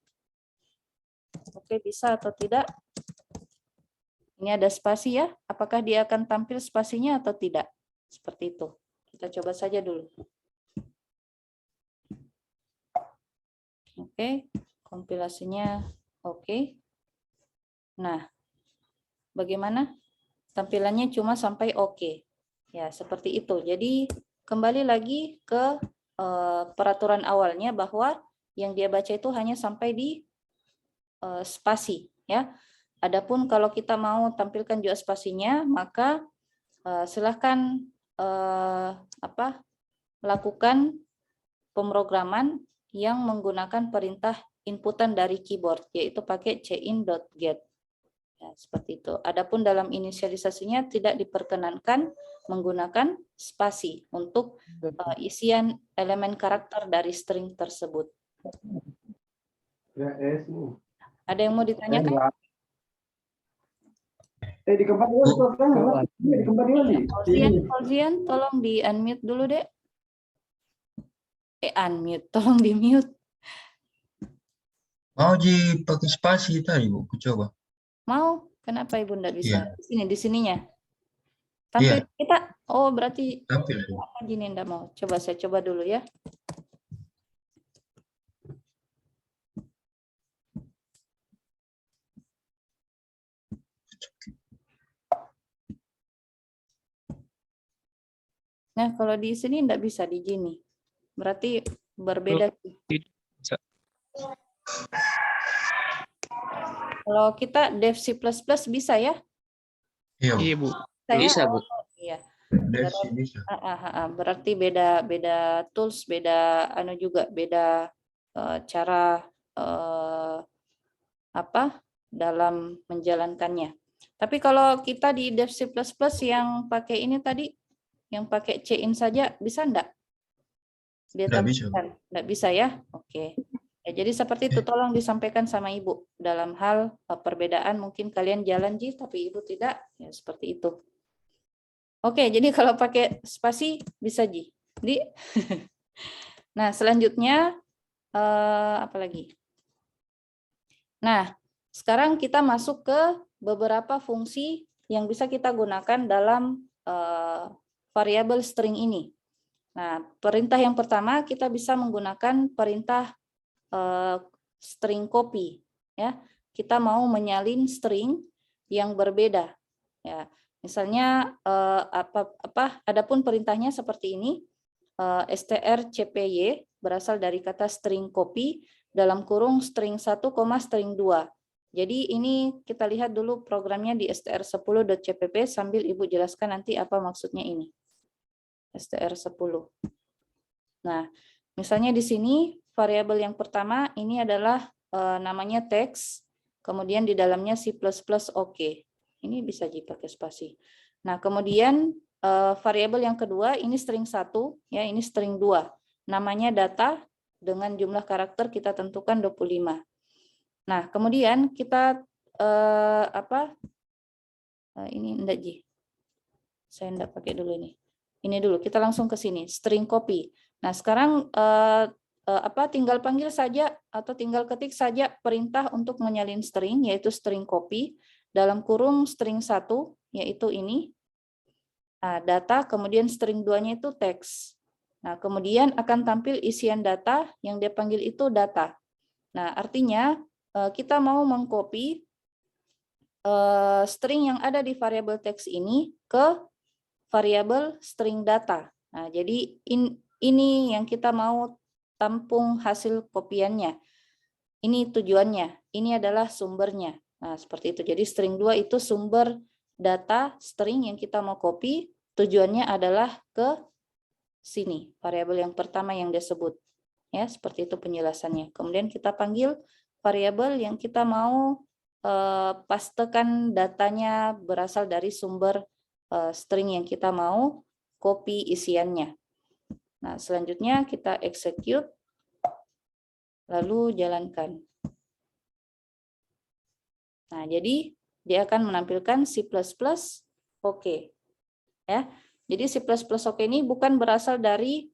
Oke, bisa atau tidak? Ini ada spasi ya. Apakah dia akan tampil spasinya atau tidak? Seperti itu. Kita coba saja dulu. Oke, kompilasinya oke. Nah, bagaimana? Tampilannya cuma sampai oke. Ya, seperti itu. Jadi, kembali lagi ke peraturan awalnya bahwa yang dia baca itu hanya sampai di spasi. Ya. Adapun kalau kita mau tampilkan juga spasinya, maka silahkan lakukan pemrograman yang menggunakan perintah inputan dari keyboard, yaitu pakai cin.get. Ya, seperti itu. Adapun dalam inisialisasinya tidak diperkenankan menggunakan spasi untuk isian elemen karakter dari string tersebut. Ada yang mau ditanyakan? Fauzian, tolong di unmute dulu, Dek. Unmute, tolong di mute. Mau pakai spasi tadi, Bu, aku coba. Mau? Kenapa Ibu enggak bisa? Iya. Di sininya. Tampil Iya. kita. Oh, berarti Tampil. apa gini enggak mau. Coba saya coba dulu ya. Nah, kalau di sini enggak bisa di gini. Berarti berbeda. Kalau kita dev C++ bisa ya? Iya, Bu. Iya, Bu. Bisa, Bu. Iya. Bisa. Berarti beda tools, beda juga beda cara dalam menjalankannya. Tapi kalau kita di dev C++ yang pakai ini tadi, yang pakai cin saja bisa enggak? Enggak bisa. Enggak bisa ya? Oke. Ya, jadi seperti itu, tolong disampaikan sama Ibu. Dalam hal perbedaan mungkin kalian jalan Ji, tapi Ibu tidak, ya seperti itu. Oke, jadi kalau pakai spasi bisa Ji. Nah, selanjutnya apa lagi? Nah, sekarang kita masuk ke beberapa fungsi yang bisa kita gunakan dalam variabel string ini. Nah, perintah yang pertama kita bisa menggunakan perintah string copy. Ya, kita mau menyalin string yang berbeda. Ya, misalnya adapun perintahnya seperti ini, strcpy berasal dari kata string copy dalam kurung string 1, string 2. Jadi ini kita lihat dulu programnya di str10.cpp sambil Ibu jelaskan nanti apa maksudnya ini. str10. Nah, misalnya di sini variabel yang pertama ini adalah namanya teks, kemudian di dalamnya C++ oke. Ini bisa dipakai spasi. Nah, kemudian variabel yang kedua ini string 1, ya, ini string 2. Namanya data dengan jumlah karakter kita tentukan 25. Nah, kemudian kita ini enggak Ji. Saya enggak pakai dulu ini. Ini dulu, kita langsung ke sini, string copy. Nah, sekarang tinggal panggil saja atau tinggal ketik saja perintah untuk menyalin string, yaitu string copy dalam kurung string 1, yaitu ini. Nah, data, kemudian string 2-nya itu teks. Nah, kemudian akan tampil isian data yang dia panggil itu data. Nah, artinya kita mau mengcopy string yang ada di variabel teks ini ke variabel string data. Nah, jadi ini yang kita mau tampung hasil kopiannya. Ini tujuannya. Ini adalah sumbernya. Nah, seperti itu. Jadi string 2 itu sumber data string yang kita mau copy. Tujuannya adalah ke sini, variabel yang pertama yang disebut. Ya, seperti itu penjelasannya. Kemudian kita panggil variabel yang kita mau pastekan datanya berasal dari sumber string yang kita mau copy isiannya. Nah, selanjutnya kita execute, lalu jalankan. Nah, jadi dia akan menampilkan C++ oke. Ya, jadi C++ oke ini bukan berasal dari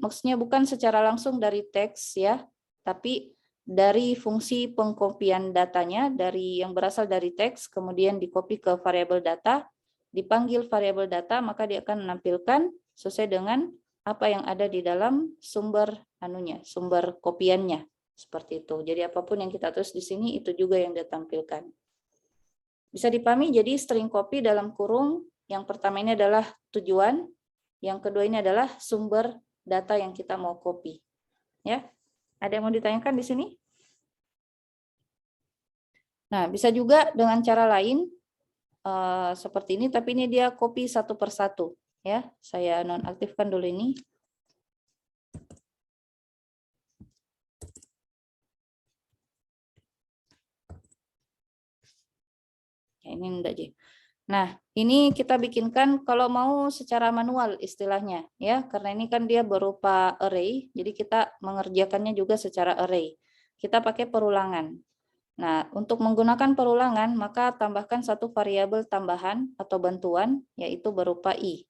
maksudnya bukan secara langsung dari teks ya, tapi dari fungsi pengkopian datanya dari yang berasal dari teks kemudian dikopi ke variabel data, dipanggil variabel data, maka dia akan menampilkan sesuai dengan apa yang ada di dalam sumber sumber kopiannya, seperti itu. Jadi apapun yang kita tulis di sini itu juga yang ditampilkan. Bisa dipahami, jadi string copy dalam kurung yang pertama ini adalah tujuan, yang kedua ini adalah sumber data yang kita mau copy. Ya, ada yang mau ditanyakan di sini? Nah, bisa juga dengan cara lain seperti ini, tapi ini dia copy satu persatu. Ya, saya nonaktifkan dulu ini. Ya, ini enggak Ji. Nah, ini kita bikinkan kalau mau secara manual istilahnya ya, karena ini kan dia berupa array, jadi kita mengerjakannya juga secara array. Kita pakai perulangan. Nah, untuk menggunakan perulangan, maka tambahkan satu variabel tambahan atau bantuan, yaitu berupa i,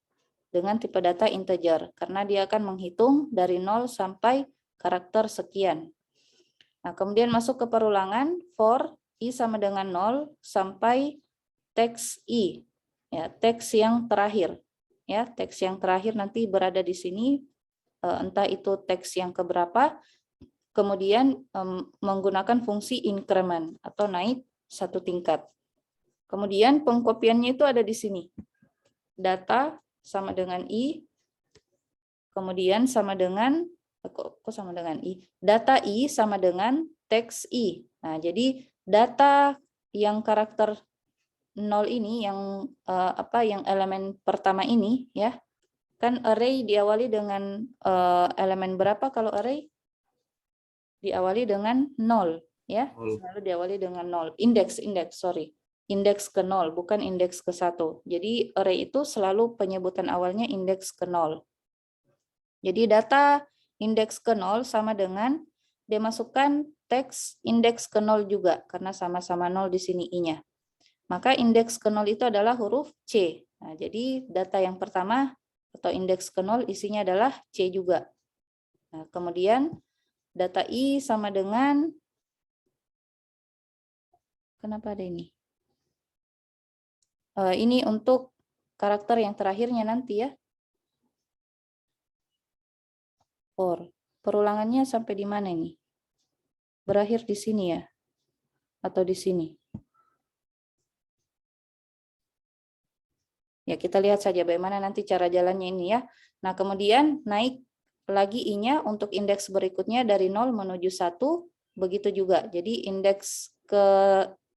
dengan tipe data integer, karena dia akan menghitung dari 0 sampai karakter sekian. Nah, kemudian masuk ke perulangan, for i sama dengan 0 sampai teks i, ya, teks yang terakhir. Ya, teks yang terakhir nanti berada di sini, entah itu teks yang keberapa, kemudian menggunakan fungsi increment atau naik satu tingkat. Kemudian pengkopiannya itu ada di sini. Data sama dengan i, kemudian sama dengan, kok sama dengan i? Data i sama dengan teks i. Nah, jadi data yang karakter 0 ini, yang yang elemen pertama ini, ya, kan array diawali dengan elemen berapa kalau array? Diawali dengan 0, ya, selalu diawali dengan 0. Indeks ke 0, bukan indeks ke 1. Jadi array itu selalu penyebutan awalnya indeks ke 0. Jadi data indeks ke 0 sama dengan dia masukkan teks indeks ke 0 juga, karena sama-sama 0 di sini i-nya. Maka indeks ke 0 itu adalah huruf C. Nah, jadi data yang pertama atau indeks ke 0 isinya adalah C juga. Nah, kemudian data I sama dengan, kenapa ada ini? Ini untuk karakter yang terakhirnya nanti ya. For. Perulangannya sampai di mana ini? Berakhir di sini ya? Atau di sini? Ya, kita lihat saja bagaimana nanti cara jalannya ini ya. Nah, kemudian naik lagi I-nya untuk indeks berikutnya dari 0 menuju 1, begitu juga. Jadi indeks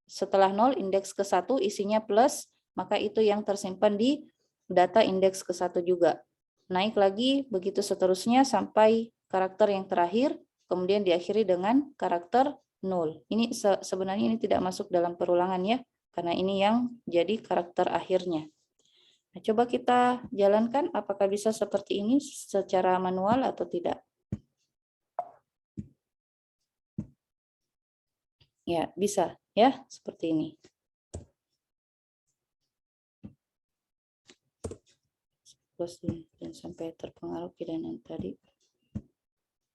setelah 0, indeks ke 1 isinya plus, maka itu yang tersimpan di data indeks ke 1 juga. Naik lagi, begitu seterusnya sampai karakter yang terakhir, kemudian diakhiri dengan karakter 0. Ini sebenarnya ini tidak masuk dalam perulangan ya, karena ini yang jadi karakter akhirnya. Nah, coba kita jalankan apakah bisa seperti ini secara manual atau tidak. Ya, bisa ya, seperti ini. Dan sampai terpengaruh pidana tadi.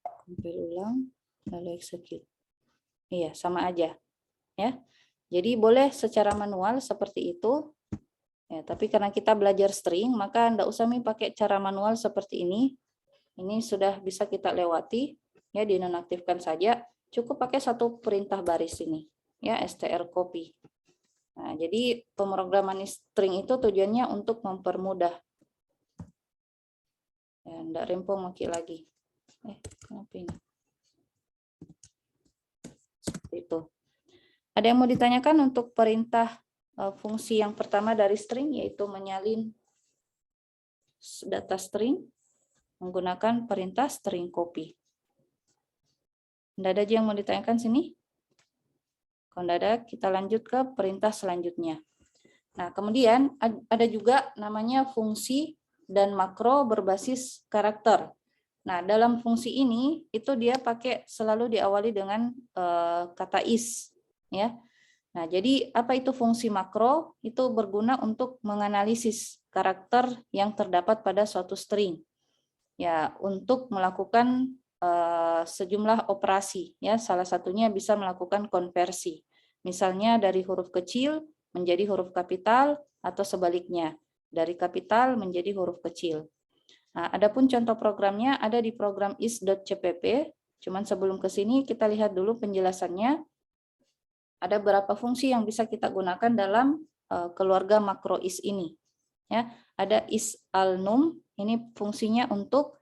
Compile ulang, lalu execute. Iya, sama aja. Ya. Jadi boleh secara manual seperti itu. Ya, tapi karena kita belajar string, maka Anda usah pakai cara manual seperti ini. Ini sudah bisa kita lewati, ya, dinonaktifkan saja. Cukup pakai satu perintah baris ini, ya, strcopy. Nah, jadi pemrograman string itu tujuannya untuk mempermudah. Ya, enggak rempong maki lagi. Kenapa ini? Seperti itu. Ada yang mau ditanyakan untuk perintah fungsi yang pertama dari string, yaitu menyalin data string menggunakan perintah string copy. Tidak ada yang mau ditanyakan sini? Kalau tidak ada, kita lanjut ke perintah selanjutnya. Nah, kemudian ada juga namanya fungsi dan makro berbasis karakter. Nah, dalam fungsi ini itu dia pakai selalu diawali dengan kata is, ya. Nah, jadi apa itu fungsi makro? Itu berguna untuk menganalisis karakter yang terdapat pada suatu string. Ya, untuk melakukan sejumlah operasi, ya. Salah satunya bisa melakukan konversi. Misalnya dari huruf kecil menjadi huruf kapital atau sebaliknya, dari kapital menjadi huruf kecil. Nah, adapun contoh programnya ada di program is.cpp. Cuman sebelum ke sini kita lihat dulu penjelasannya. Ada beberapa fungsi yang bisa kita gunakan dalam keluarga makro is ini. Ya, ada is alnum, ini fungsinya untuk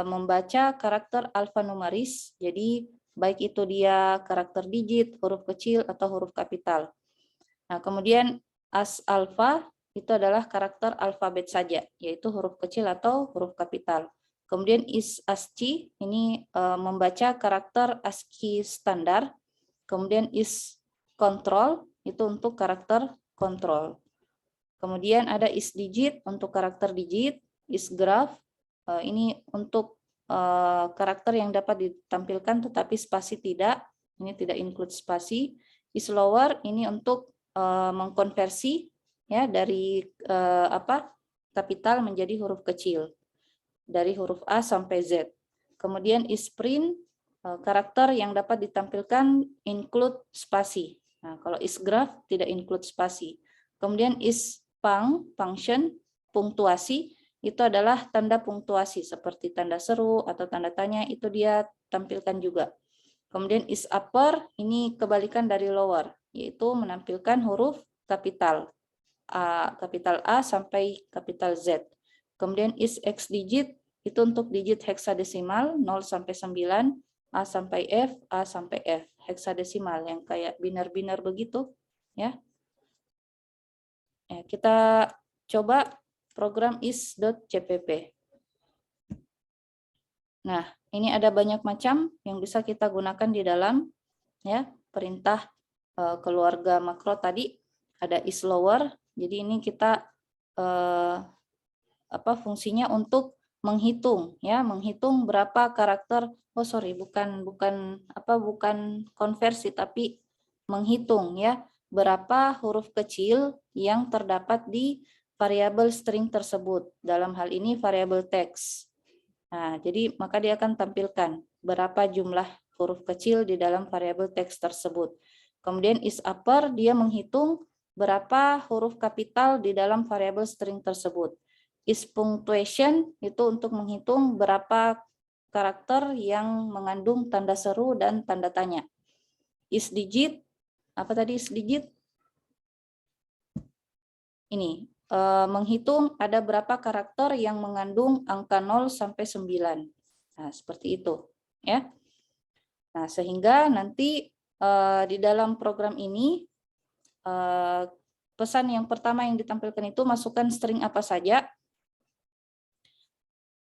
membaca karakter alfanumeris. Jadi baik itu dia karakter digit, huruf kecil atau huruf kapital. Nah, kemudian as alfa itu adalah karakter alfabet saja, yaitu huruf kecil atau huruf kapital. Kemudian is ASCII ini membaca karakter ASCII standar. Kemudian is control itu untuk karakter kontrol. Kemudian ada is digit untuk karakter digit, is graph ini untuk karakter yang dapat ditampilkan tetapi spasi tidak, ini tidak include spasi. Is lower ini untuk mengkonversi, ya, dari kapital menjadi huruf kecil, dari huruf A sampai Z. Kemudian is print karakter yang dapat ditampilkan include spasi. Nah, kalau is graph tidak include spasi. Kemudian is function punktuasi itu adalah tanda punktuasi seperti tanda seru atau tanda tanya, itu dia tampilkan juga. Kemudian is upper ini kebalikan dari lower, yaitu menampilkan huruf kapital kapital A sampai kapital Z. Kemudian is X digit itu untuk digit heksadesimal 0 sampai 9, A sampai F, A sampai F, heksadesimal yang kayak binar-binar begitu, ya. Ya, kita coba program is.cpp. Nah, ini ada banyak macam yang bisa kita gunakan di dalam, ya, perintah keluarga makro tadi. Ada is lower, jadi ini kita fungsinya untuk menghitung, ya, menghitung berapa karakter. Oh sorry, bukan konversi, tapi menghitung, ya, berapa huruf kecil yang terdapat di variabel string tersebut. Dalam hal ini variabel teks. Nah, jadi maka dia akan tampilkan berapa jumlah huruf kecil di dalam variabel teks tersebut. Kemudian is upper dia menghitung berapa huruf kapital di dalam variabel string tersebut. Is punctuation itu untuk menghitung berapa karakter yang mengandung tanda seru dan tanda tanya. Is digit, apa tadi is digit? Ini, menghitung ada berapa karakter yang mengandung angka 0 sampai 9. Nah, seperti itu. Ya. Nah, sehingga nanti di dalam program ini, pesan yang pertama yang ditampilkan itu masukkan string apa saja.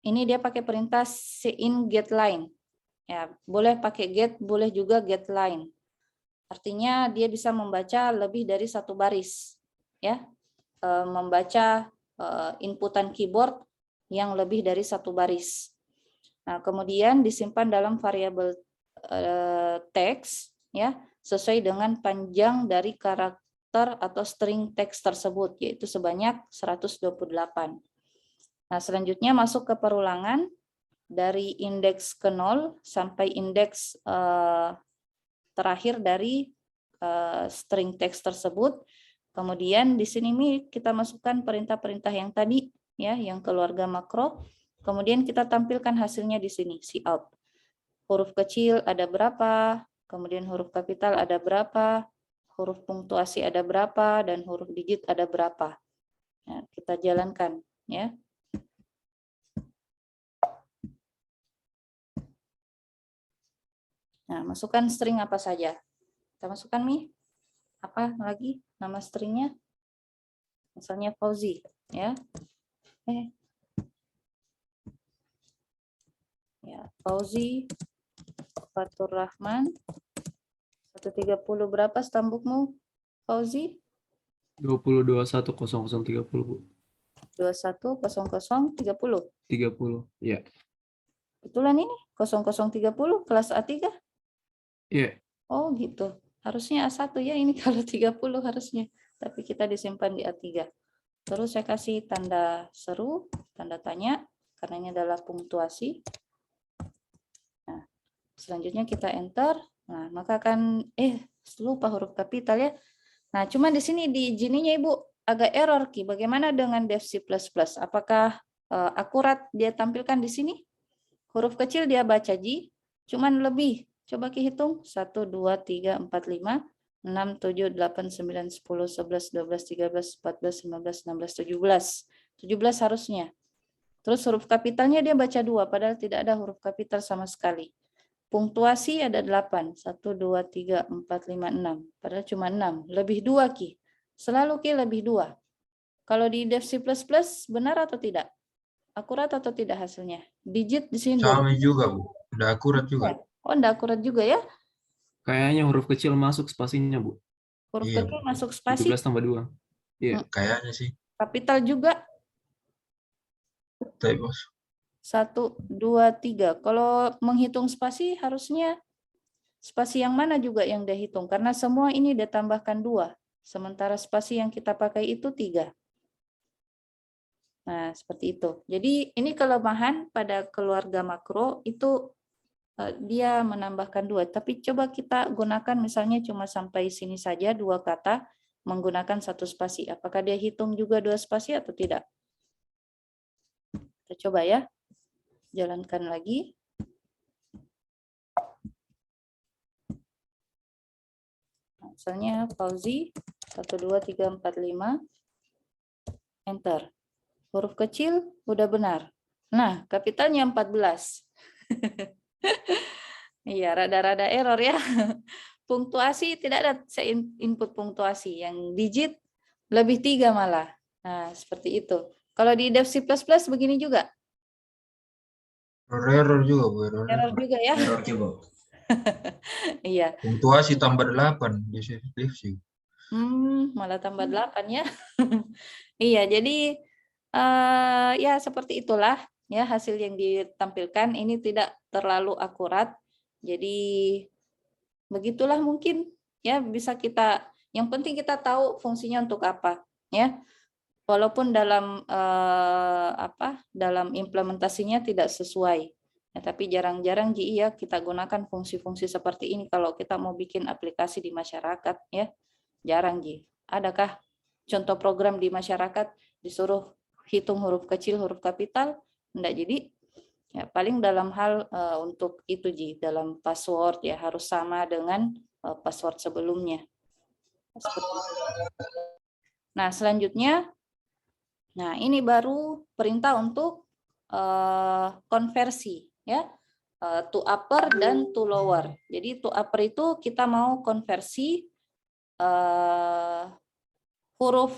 Ini dia pakai perintah cin getLine. Ya, boleh pakai get, boleh juga getLine. Artinya dia bisa membaca lebih dari satu baris, ya, membaca inputan keyboard yang lebih dari satu baris. Nah, kemudian disimpan dalam variabel teks, ya, sesuai dengan panjang dari karakter atau string teks tersebut, yaitu sebanyak 128. Nah, selanjutnya masuk ke perulangan dari indeks ke 0 sampai indeks terakhir dari string teks tersebut. Kemudian di sini kita masukkan perintah-perintah yang tadi, ya, yang keluarga makro. Kemudian kita tampilkan hasilnya di sini, cout. Huruf kecil ada berapa, kemudian huruf kapital ada berapa, huruf punktuasi ada berapa, dan huruf digit ada berapa. Nah, kita jalankan, ya. Nah, masukkan string apa saja. Kita masukkan apa lagi nama stringnya? Misalnya Fauzi, ya. Ya, Fauzi Fatur Rahman 130 berapa stambukmu, Fauzi? 20210030, Bu. 210030. 30, ya. Betulan ini 0030 kelas A3? Iya. Oh, gitu. Harusnya A1 ya, ini kalau 30 harusnya. Tapi kita disimpan di A3. Terus saya kasih tanda seru, tanda tanya, karena ini adalah punktuasi. Nah, selanjutnya kita enter. Nah, maka akan, lupa huruf kapital ya. Nah, cuma di sini di Gini-nya Ibu agak error Ki. Bagaimana dengan Dev C++? Apakah akurat dia tampilkan di sini? Huruf kecil dia baca G, cuman lebih. Coba Ki hitung. 1, 2, 3, 4, 5, 6, 7, 8, 9, 10, 11, 12, 13, 14, 15, 16, 17. 17 harusnya. Terus huruf kapitalnya dia baca 2, padahal tidak ada huruf kapital sama sekali. Punktuasi ada 8. 1, 2, 3, 4, 5, 6. Padahal cuma 6. Lebih 2 Ki. Selalu Ki lebih 2. Kalau di Dev C++ benar atau tidak? Akurat atau tidak hasilnya? Digit di sini Sama juga, Bu. Udah akurat juga. Oh, enggak akurat juga ya? Kayaknya huruf kecil masuk spasinya, Bu. Huruf Iya, kecil masuk spasi. 17 tambah 2. Iya. Kayaknya sih. Kapital juga. Tapi, Bos. 1, 2, 3. Kalau menghitung spasi harusnya spasi yang mana juga yang dia hitung? Karena semua ini dia tambahkan 2. Sementara spasi yang kita pakai itu 3. Nah, seperti itu. Jadi ini kelemahan pada keluarga makro itu dia menambahkan 2. Tapi coba kita gunakan misalnya cuma sampai sini saja 2 kata menggunakan 1 spasi. Apakah dia hitung juga 2 spasi atau tidak? Kita coba ya. Jalankan lagi. Misalnya Fauzi 1, 2, 3, 4, 5. Enter. Huruf kecil udah benar. Nah, kapitalnya 14. Iya, rada-rada error ya. Punktuasi tidak ada saya input punktuasi. Yang digit lebih 3 malah. Nah, seperti itu. Kalau di Dev C++ begini juga. Error juga, Bu. Error juga ya. Error coba. Iya. Punktuasi tambah 8 di sih. Malah tambah 8 ya. Iya, jadi ya seperti itulah ya hasil yang ditampilkan. Ini tidak terlalu akurat. Jadi begitulah mungkin ya bisa kita, yang penting kita tahu fungsinya untuk apa ya. walaupun dalam dalam implementasinya tidak sesuai. Ya, tapi jarang-jarang Ji ya kita gunakan fungsi-fungsi seperti ini kalau kita mau bikin aplikasi di masyarakat ya. Jarang Ji. Adakah contoh program di masyarakat disuruh hitung huruf kecil, huruf kapital? Enggak. Jadi ya paling dalam hal untuk itu Ji, dalam password ya harus sama dengan password sebelumnya. Nah, selanjutnya nah ini baru perintah untuk konversi ya. To upper dan to lower. Jadi to upper itu kita mau konversi huruf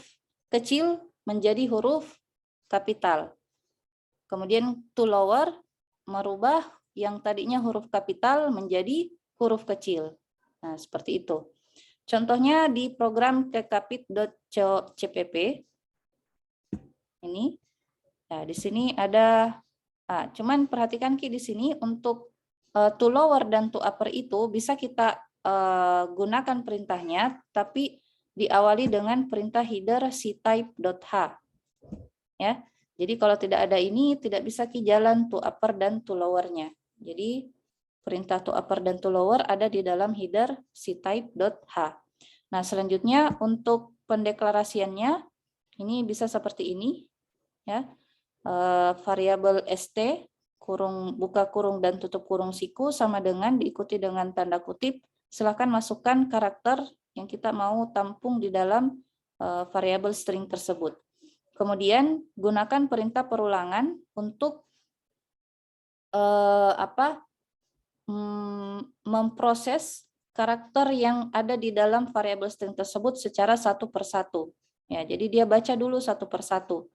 kecil menjadi huruf kapital. Kemudian to lower merubah yang tadinya huruf kapital menjadi huruf kecil. Nah, seperti itu. Contohnya di program kekapit.cpp ini. Nah, di sini ada cuman perhatikan Ki di sini untuk to lower dan to upper itu bisa kita gunakan perintahnya tapi diawali dengan perintah header ctype.h. Ya. Jadi kalau tidak ada ini tidak bisa Ki jalan to upper dan to lower-nya. Jadi perintah to upper dan to lower ada di dalam header ctype.h. Nah, selanjutnya untuk pendeklarasiannya ini bisa seperti ini ya. Variabel st kurung buka kurung dan tutup kurung siku sama dengan diikuti dengan tanda kutip. Silakan masukkan karakter yang kita mau tampung di dalam variabel string tersebut. Kemudian gunakan perintah perulangan untuk memproses karakter yang ada di dalam variabel string tersebut secara satu persatu. Ya, jadi dia baca dulu satu persatu.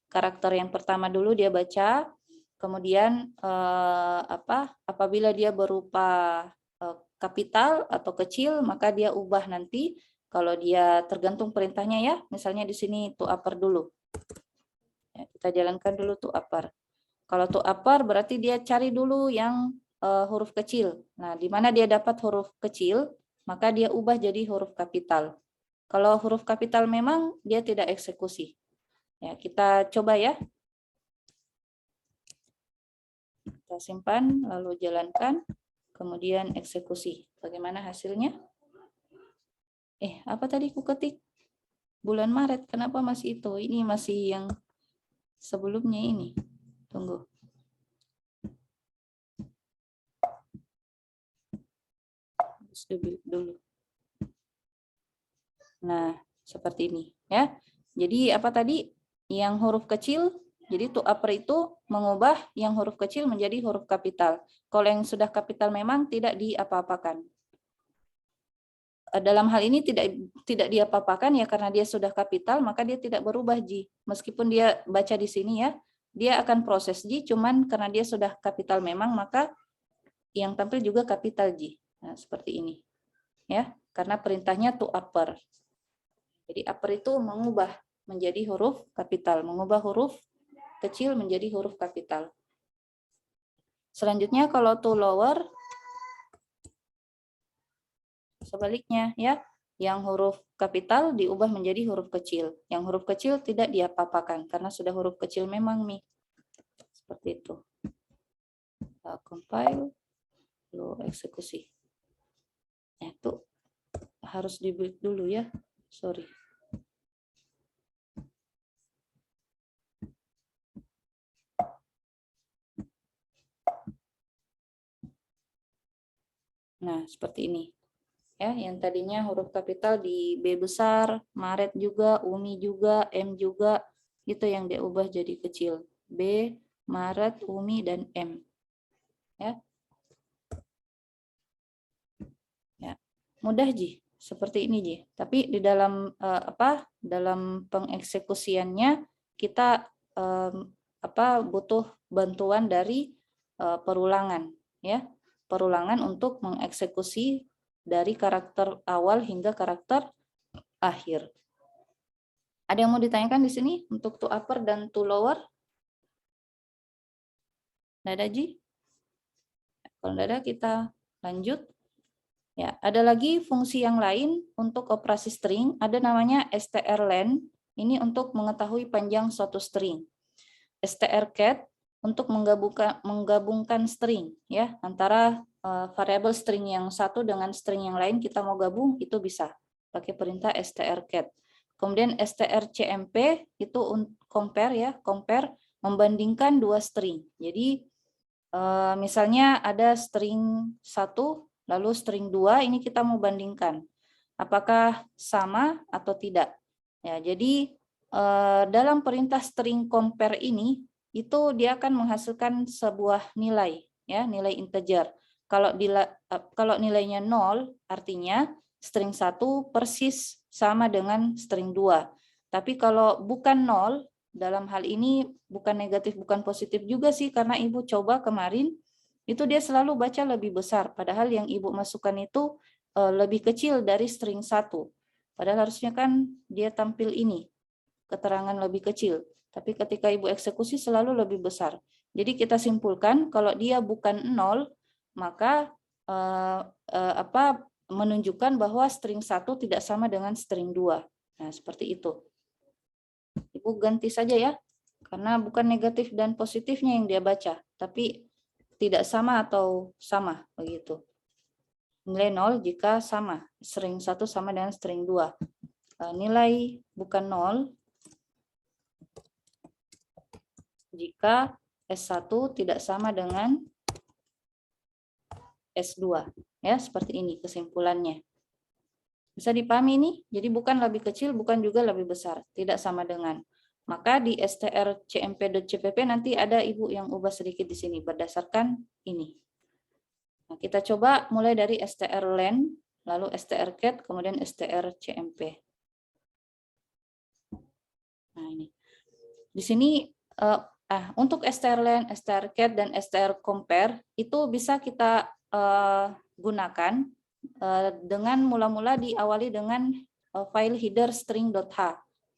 Karakter yang pertama dulu dia baca, kemudian apabila dia berupa kapital atau kecil maka dia ubah nanti. Kalau dia tergantung perintahnya ya, misalnya di sini to upper dulu. Ya, kita jalankan dulu to upper. Kalau to upper berarti dia cari dulu yang huruf kecil. Nah, di mana dia dapat huruf kecil, maka dia ubah jadi huruf kapital. Kalau huruf kapital memang dia tidak eksekusi. Ya, kita coba ya. Kita simpan, lalu jalankan, kemudian eksekusi. Bagaimana hasilnya? Apa tadi ku ketik? Bulan Maret, kenapa masih itu? Ini masih yang sebelumnya ini. Tunggu. Dulu. Nah, seperti ini ya. Jadi apa tadi? Yang huruf kecil, jadi to upper itu mengubah yang huruf kecil menjadi huruf kapital. Kalau yang sudah kapital memang tidak diapa-apakan. Dalam hal ini tidak diapa-apakan ya karena dia sudah kapital, maka dia tidak berubah Ji. Meskipun dia baca di sini ya, dia akan proses Ji, cuman karena dia sudah kapital memang, maka yang tampil juga kapital Ji. Nah, seperti ini. Ya, karena perintahnya to upper. Jadi upper itu mengubah menjadi huruf kapital, mengubah huruf kecil menjadi huruf kapital. Selanjutnya kalau to lower, sebaliknya ya, yang huruf kapital diubah menjadi huruf kecil. Yang huruf kecil tidak diapa-apakan karena sudah huruf kecil memang Mi. Seperti itu. Kita compile, lalu eksekusi. Nah, itu harus di-build dulu ya. Sorry. Nah, seperti ini. Ya, yang tadinya huruf kapital di B besar, Maret juga, Umi juga, M juga, itu yang dia ubah jadi kecil. B, Maret, Umi, dan M. Ya. Ya. Mudah Ji, seperti ini Ji. Tapi di dalam dalam pengeksekusiannya kita butuh bantuan dari perulangan, ya. Perulangan untuk mengeksekusi dari karakter awal hingga karakter akhir. Ada yang mau ditanyakan di sini untuk to upper dan to lower? Nggak ada Ji? Kalau nggak ada kita lanjut. Ya, ada lagi fungsi yang lain untuk operasi string, ada namanya strlen ini untuk mengetahui panjang suatu string. strcat untuk menggabungkan string ya, antara variabel string yang satu dengan string yang lain kita mau gabung, itu bisa pakai perintah strcat. Kemudian strcmp itu compare ya, compare membandingkan dua string. Jadi misalnya ada string 1 lalu string 2, ini kita mau bandingkan apakah sama atau tidak. Ya, jadi dalam perintah string compare ini itu dia akan menghasilkan sebuah nilai ya, nilai integer. Kalau nilainya 0 artinya string 1 persis sama dengan string 2. Tapi kalau bukan 0, dalam hal ini bukan negatif, bukan positif juga sih, karena Ibu coba kemarin, itu dia selalu baca lebih besar, padahal yang Ibu masukkan itu lebih kecil dari string 1. Padahal harusnya kan dia tampil ini, keterangan lebih kecil. Tapi ketika Ibu eksekusi selalu lebih besar. Jadi kita simpulkan kalau dia bukan 0, maka menunjukkan bahwa string 1 tidak sama dengan string 2. Nah, seperti itu. Ibu ganti saja ya, karena bukan negatif dan positifnya yang dia baca, tapi tidak sama atau sama, begitu. Nilai 0 jika sama, string 1 sama dengan string 2. Nilai bukan 0 jika S1 tidak sama dengan S2. Ya, seperti ini kesimpulannya. Bisa dipahami ini? Jadi bukan lebih kecil, bukan juga lebih besar, tidak sama dengan. Maka di strcmp.cpp nanti ada Ibu yang ubah sedikit di sini berdasarkan ini. Nah, kita coba mulai dari strlen, lalu strcat, kemudian strcmp. Nah, ini. Di sini untuk strlen, strcat, dan strcompare itu bisa kita gunakan dengan mula-mula diawali dengan file header string.h.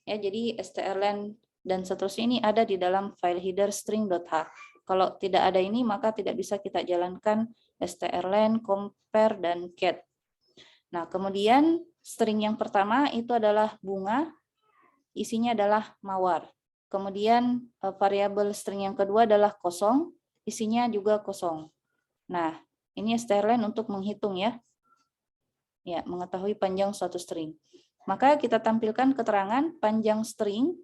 Ya, jadi strlen dan seterusnya ini ada di dalam file header string.h. Kalau tidak ada ini, maka tidak bisa kita jalankan strlen, compare, dan cat. Nah, kemudian string yang pertama itu adalah bunga, isinya adalah mawar. Kemudian variabel string yang kedua adalah kosong, isinya juga kosong. Nah, ini strlen untuk menghitung ya. Ya, mengetahui panjang suatu string. Maka kita tampilkan keterangan panjang string.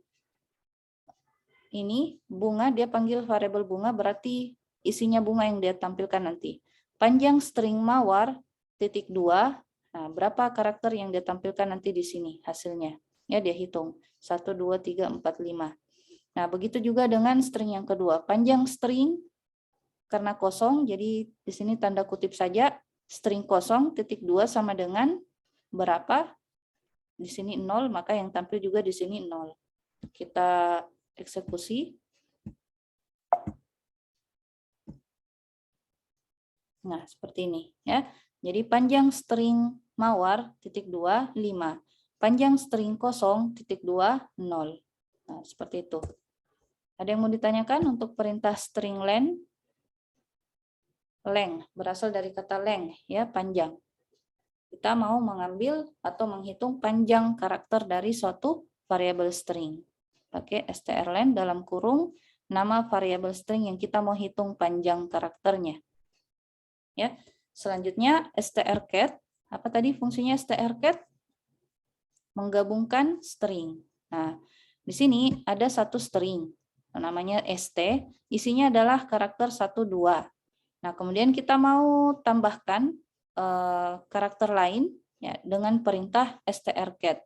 Ini bunga, dia panggil variabel bunga, berarti isinya bunga yang dia tampilkan nanti. Panjang string mawar titik 2, nah berapa karakter yang dia tampilkan nanti di sini hasilnya. Ya, dia hitung 1, 2, 3, 4, 5. Nah, begitu juga dengan string yang kedua. Panjang string karena kosong, jadi di sini tanda kutip saja. String kosong titik 2 sama dengan berapa? Di sini 0, maka yang tampil juga di sini 0. Kita eksekusi. Nah, seperti ini ya. Jadi panjang string mawar titik 2 5. Panjang string kosong titik 2 0. Nah, seperti itu. Ada yang mau ditanyakan untuk perintah string len? Length berasal dari kata length ya, panjang. Kita mau mengambil atau menghitung panjang karakter dari suatu variabel string. Pakai strlen dalam kurung nama variabel string yang kita mau hitung panjang karakternya. Ya. Selanjutnya strcat. Apa tadi fungsinya strcat? Menggabungkan string. Nah, di sini ada satu string namanya st, isinya adalah karakter 1 2. Nah, kemudian kita mau tambahkan karakter lain ya, dengan perintah strcat.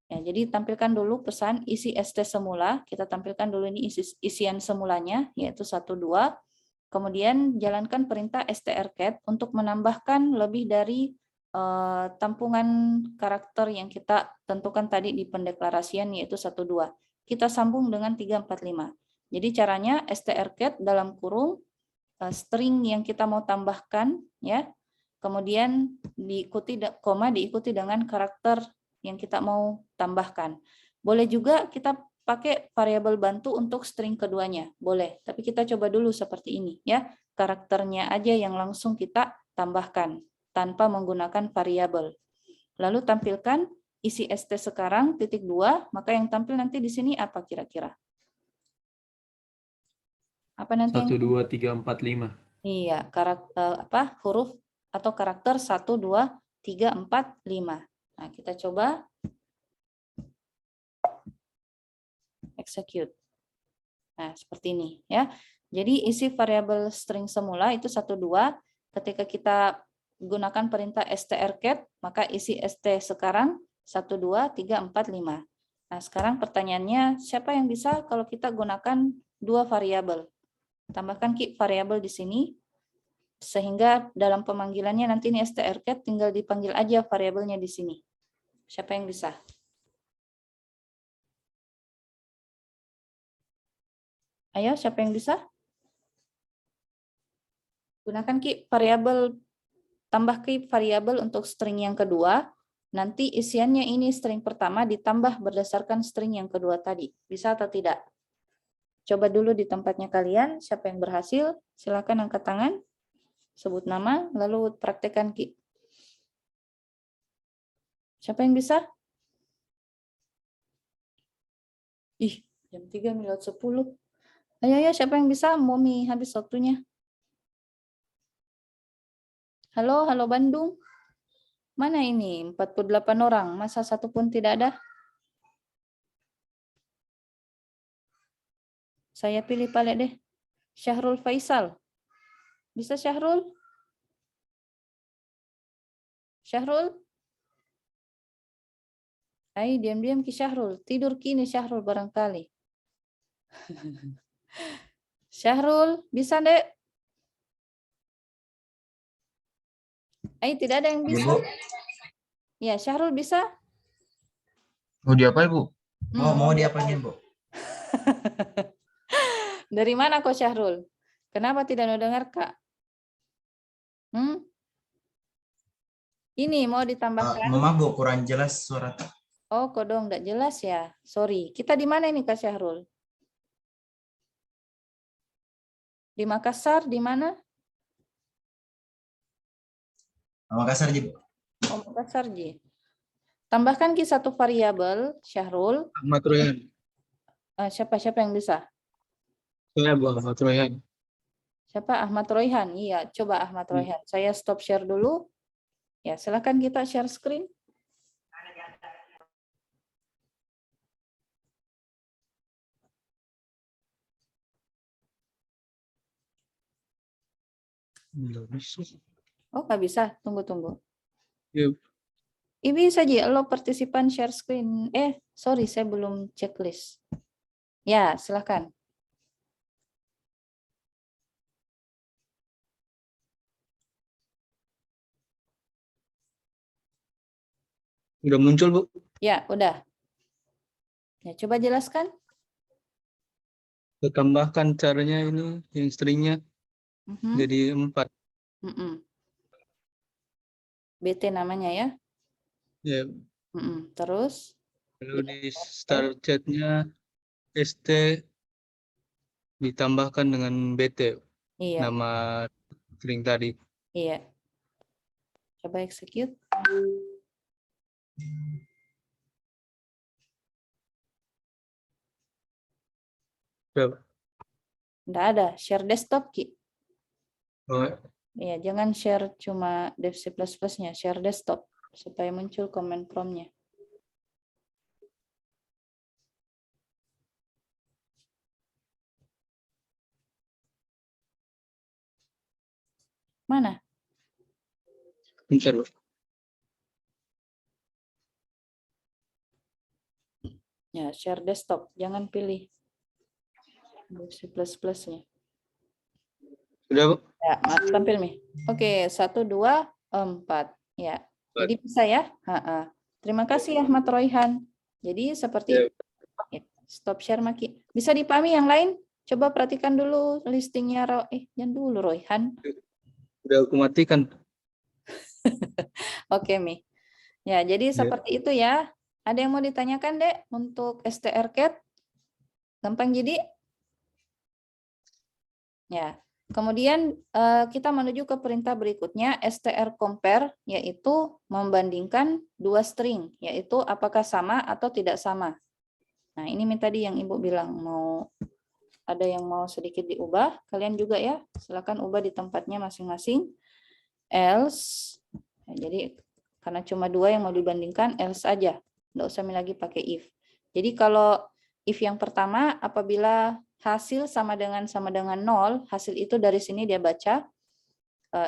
Ya, jadi tampilkan dulu pesan isi st semula. Kita tampilkan dulu ini isian semulanya, yaitu 1, 2. Kemudian jalankan perintah strcat untuk menambahkan lebih dari tampungan karakter yang kita tentukan tadi di pendeklarasian, yaitu 1, 2. Kita sambung dengan 3, 4, 5. Jadi caranya strcat dalam kurung string yang kita mau tambahkan ya, kemudian diikuti dengan karakter yang kita mau tambahkan. Boleh juga kita pakai variabel bantu untuk string keduanya, boleh. Tapi kita coba dulu seperti ini ya, karakternya aja yang langsung kita tambahkan tanpa menggunakan variabel. Lalu tampilkan isi ST sekarang, titik 2, maka yang tampil nanti di sini apa kira-kira? Apa nanti 1, yang 2, 3, 4, 5. iya, huruf atau karakter 1, 2, 3, 4, 5. Nah, kita coba execute. Nah, seperti ini ya. Jadi isi variabel string semula itu 1, 2. Ketika kita gunakan perintah strcat, maka isi st sekarang 1, 2, 3, 4, 5. Nah, sekarang pertanyaannya, siapa yang bisa kalau kita gunakan dua variabel? Tambahkan variabel di sini, sehingga dalam pemanggilannya nanti ini strcat tinggal dipanggil aja variabelnya di sini. Siapa yang bisa? Ayo, siapa yang bisa? Gunakan variabel, tambah variabel untuk string yang kedua. Nanti isiannya ini string pertama ditambah berdasarkan string yang kedua tadi. Bisa atau tidak? Coba dulu di tempatnya kalian, siapa yang berhasil? Silakan angkat tangan, sebut nama, lalu praktekkan Ki. Siapa yang bisa? Ih, jam 3:10. Ayo, siapa yang bisa? Momi habis waktunya. Halo Bandung. Mana ini? 48 orang, masa satu pun tidak ada? Saya pilih paling deh. Syahrul Faisal. Bisa Syahrul? Syahrul? Ay, diam-diam Ki Syahrul. Tidur kini Syahrul barangkali. Syahrul, bisa dek? Ay, tidak ada yang bisa. Ya, Syahrul bisa? Mau diapain, Bu? Mau diapain, Bu? Dari mana kok Syahrul? Kenapa tidak mau dengar, Kak? Ini mau ditambahkan. Mama, Bu, kurang jelas suara. Oh, kodong enggak jelas ya. Sorry. Kita di mana ini, Kak Syahrul? Di Makassar, di mana? Makassar, Bu. Oh, Makassar, Ji. Tambahkan Ki satu variabel, Syahrul. Ahmad Royhan. Siapa yang bisa? Saya Bu Ahmad Royhan. Siapa? Ahmad Royhan. Iya, coba Ahmad Royhan. Saya stop share dulu. Ya, silakan kita share screen. Oh, nggak bisa. Tunggu. Yuk. Ini saja, lo partisipan share screen. Sorry, saya belum checklist. Ya, silakan. Udah muncul, Bu. Ya, udah. Ya, coba jelaskan. Kita tambahkan caranya ini, yang stringnya jadi 4. BT namanya ya. Ya. Terus? Lalu di start chatnya ST ditambahkan dengan BT. Iya. Nama string tadi. Iya. Coba execute. Berapa? Nggak ada. Share desktop, Ki. Oh, Iya, jangan share cuma dev C++-nya. Share desktop. Supaya muncul command prompt-nya. Mana? bentar, Bu. Ya, share desktop. Jangan pilih dev C++-nya. Sudah, Bu? Ya, tampil nih. Oke, 1, 2, 4. Ya, jadi bisa ya. Terima kasih Ahmad Royhan. Jadi seperti ya, stop share Maki. Bisa dipahami yang lain? Coba perhatikan dulu listingnya. Jangan dulu Royhan. Udah aku matikan. Oke, Mi. Ya, jadi seperti itu ya. Ada yang mau ditanyakan, Dek, untuk strcat? Gampang jadi? Ya. Kemudian kita menuju ke perintah berikutnya, str compare, yaitu membandingkan dua string, yaitu apakah sama atau tidak sama. Nah, ini tadi yang Ibu bilang, ada yang mau sedikit diubah, kalian juga ya, silakan ubah di tempatnya masing-masing. Else, jadi karena cuma dua yang mau dibandingkan, else aja, nggak usah lagi pakai if. Jadi kalau if yang pertama, apabila hasil sama dengan 0, hasil itu dari sini dia baca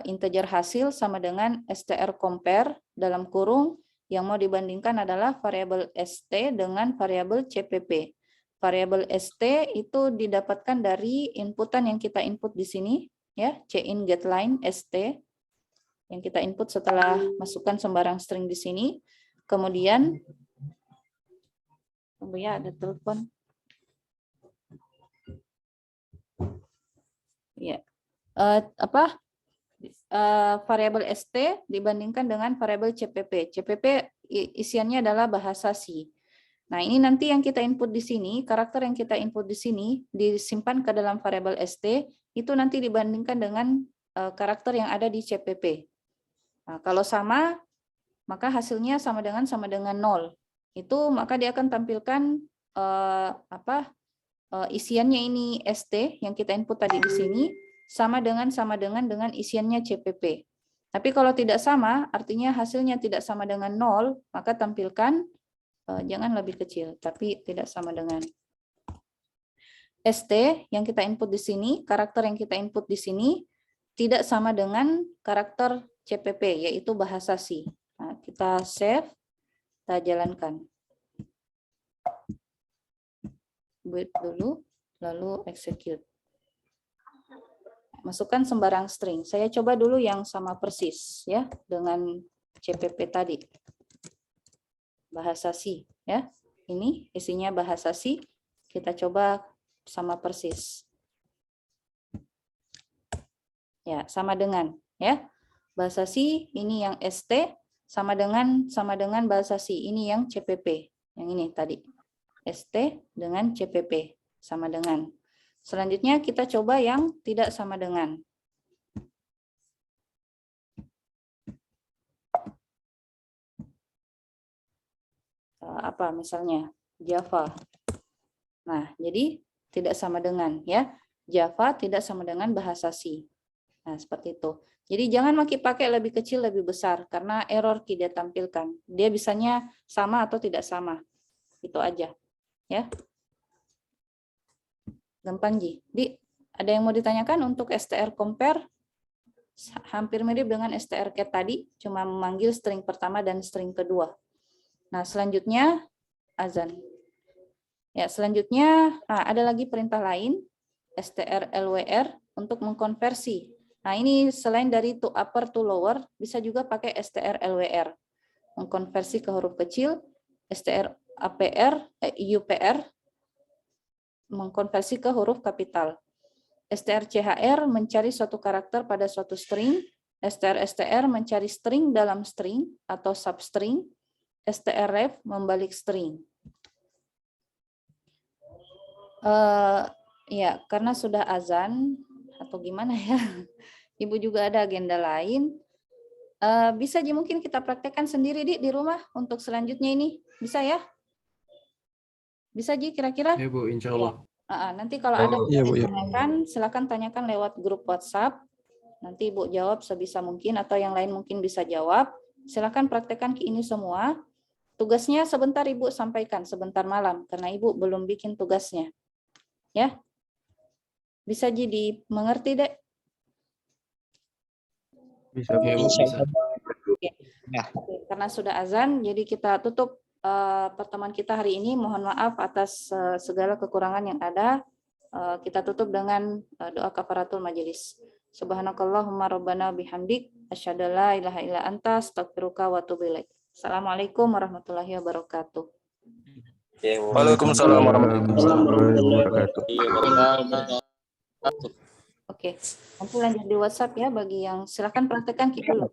integer hasil sama dengan str compare dalam kurung yang mau dibandingkan adalah variabel st dengan variabel cpp. Variabel st itu didapatkan dari inputan yang kita input di sini, ya, cin getLine st yang kita input setelah masukkan sembarang string di sini. Kemudian, tunggu ya, ada telepon. Ya, variabel st dibandingkan dengan variabel cpp. Cpp isiannya adalah bahasa C. Nah, ini nanti yang kita input di sini, karakter yang kita input di sini disimpan ke dalam variabel st, itu nanti dibandingkan dengan karakter yang ada di cpp. Nah, kalau sama, maka hasilnya sama dengan 0. Itu maka dia akan tampilkan isiannya ini st yang kita input tadi di sini sama dengan isiannya cpp. Tapi kalau tidak sama, artinya hasilnya tidak sama dengan 0, maka tampilkan jangan lebih kecil, tapi tidak sama dengan st yang kita input di sini, karakter yang kita input di sini tidak sama dengan karakter cpp, yaitu bahasa C. Nah, kita save, kita jalankan. Wait dulu, lalu execute. Masukkan sembarang string. Saya coba dulu yang sama persis ya dengan cpp tadi. Bahasa C ya. Ini isinya bahasa C. Kita coba sama persis. Ya, sama dengan ya. Bahasa C ini yang st sama dengan bahasa C ini yang cpp. Yang ini tadi. st dengan cpp sama dengan. Selanjutnya kita coba yang tidak sama dengan. Apa misalnya Java. Nah, jadi tidak sama dengan ya. Java tidak sama dengan bahasa C. Nah, seperti itu. Jadi jangan pakai lebih kecil lebih besar karena error key dia tampilkan. Dia bisanya sama atau tidak sama. Itu aja. Ya. Gampang Ji. Ada yang mau ditanyakan untuk str compare? Hampir mirip dengan strcat tadi, cuma memanggil string pertama dan string kedua. Nah, selanjutnya azan. Ya, selanjutnya ada lagi perintah lain, strlwr untuk mengkonversi. Nah, ini selain dari to upper to lower, bisa juga pakai strlwr. Mengkonversi ke huruf kecil, upr, mengkonversi ke huruf kapital. strchr mencari suatu karakter pada suatu string, strstr mencari string dalam string atau substring, strref membalik string. Ya, karena sudah azan atau gimana ya, Ibu juga ada agenda lain. Bisa aja mungkin kita praktekkan sendiri di rumah untuk selanjutnya ini, bisa ya? Bisa Ji kira-kira? Ya Bu, insya Allah. Nanti kalau ada yang ditanyakan, silakan tanyakan lewat grup WhatsApp. Nanti Ibu jawab sebisa mungkin atau yang lain mungkin bisa jawab. Silakan praktekkan ini semua. Tugasnya sebentar Ibu sampaikan, sebentar malam karena Ibu belum bikin tugasnya. Ya. Bisa Ji dimengerti, Dek? Bisa, ya, Bu, bisa. Oke. Karena sudah azan, jadi kita tutup pertemuan kita hari ini. Mohon maaf atas segala kekurangan yang ada. Kita tutup dengan doa kafaratul majelis. Subhanakallahumma rabbana bihamdik asyhadu an la ilaha illa anta astaghfiruka wa atubu ilaik. Assalamualaikum warahmatullahi wabarakatuh. Waalaikumsalam warahmatullahi wabarakatuh. Oke, nanti lanjut di WhatsApp ya bagi yang silakan praktekkan kita.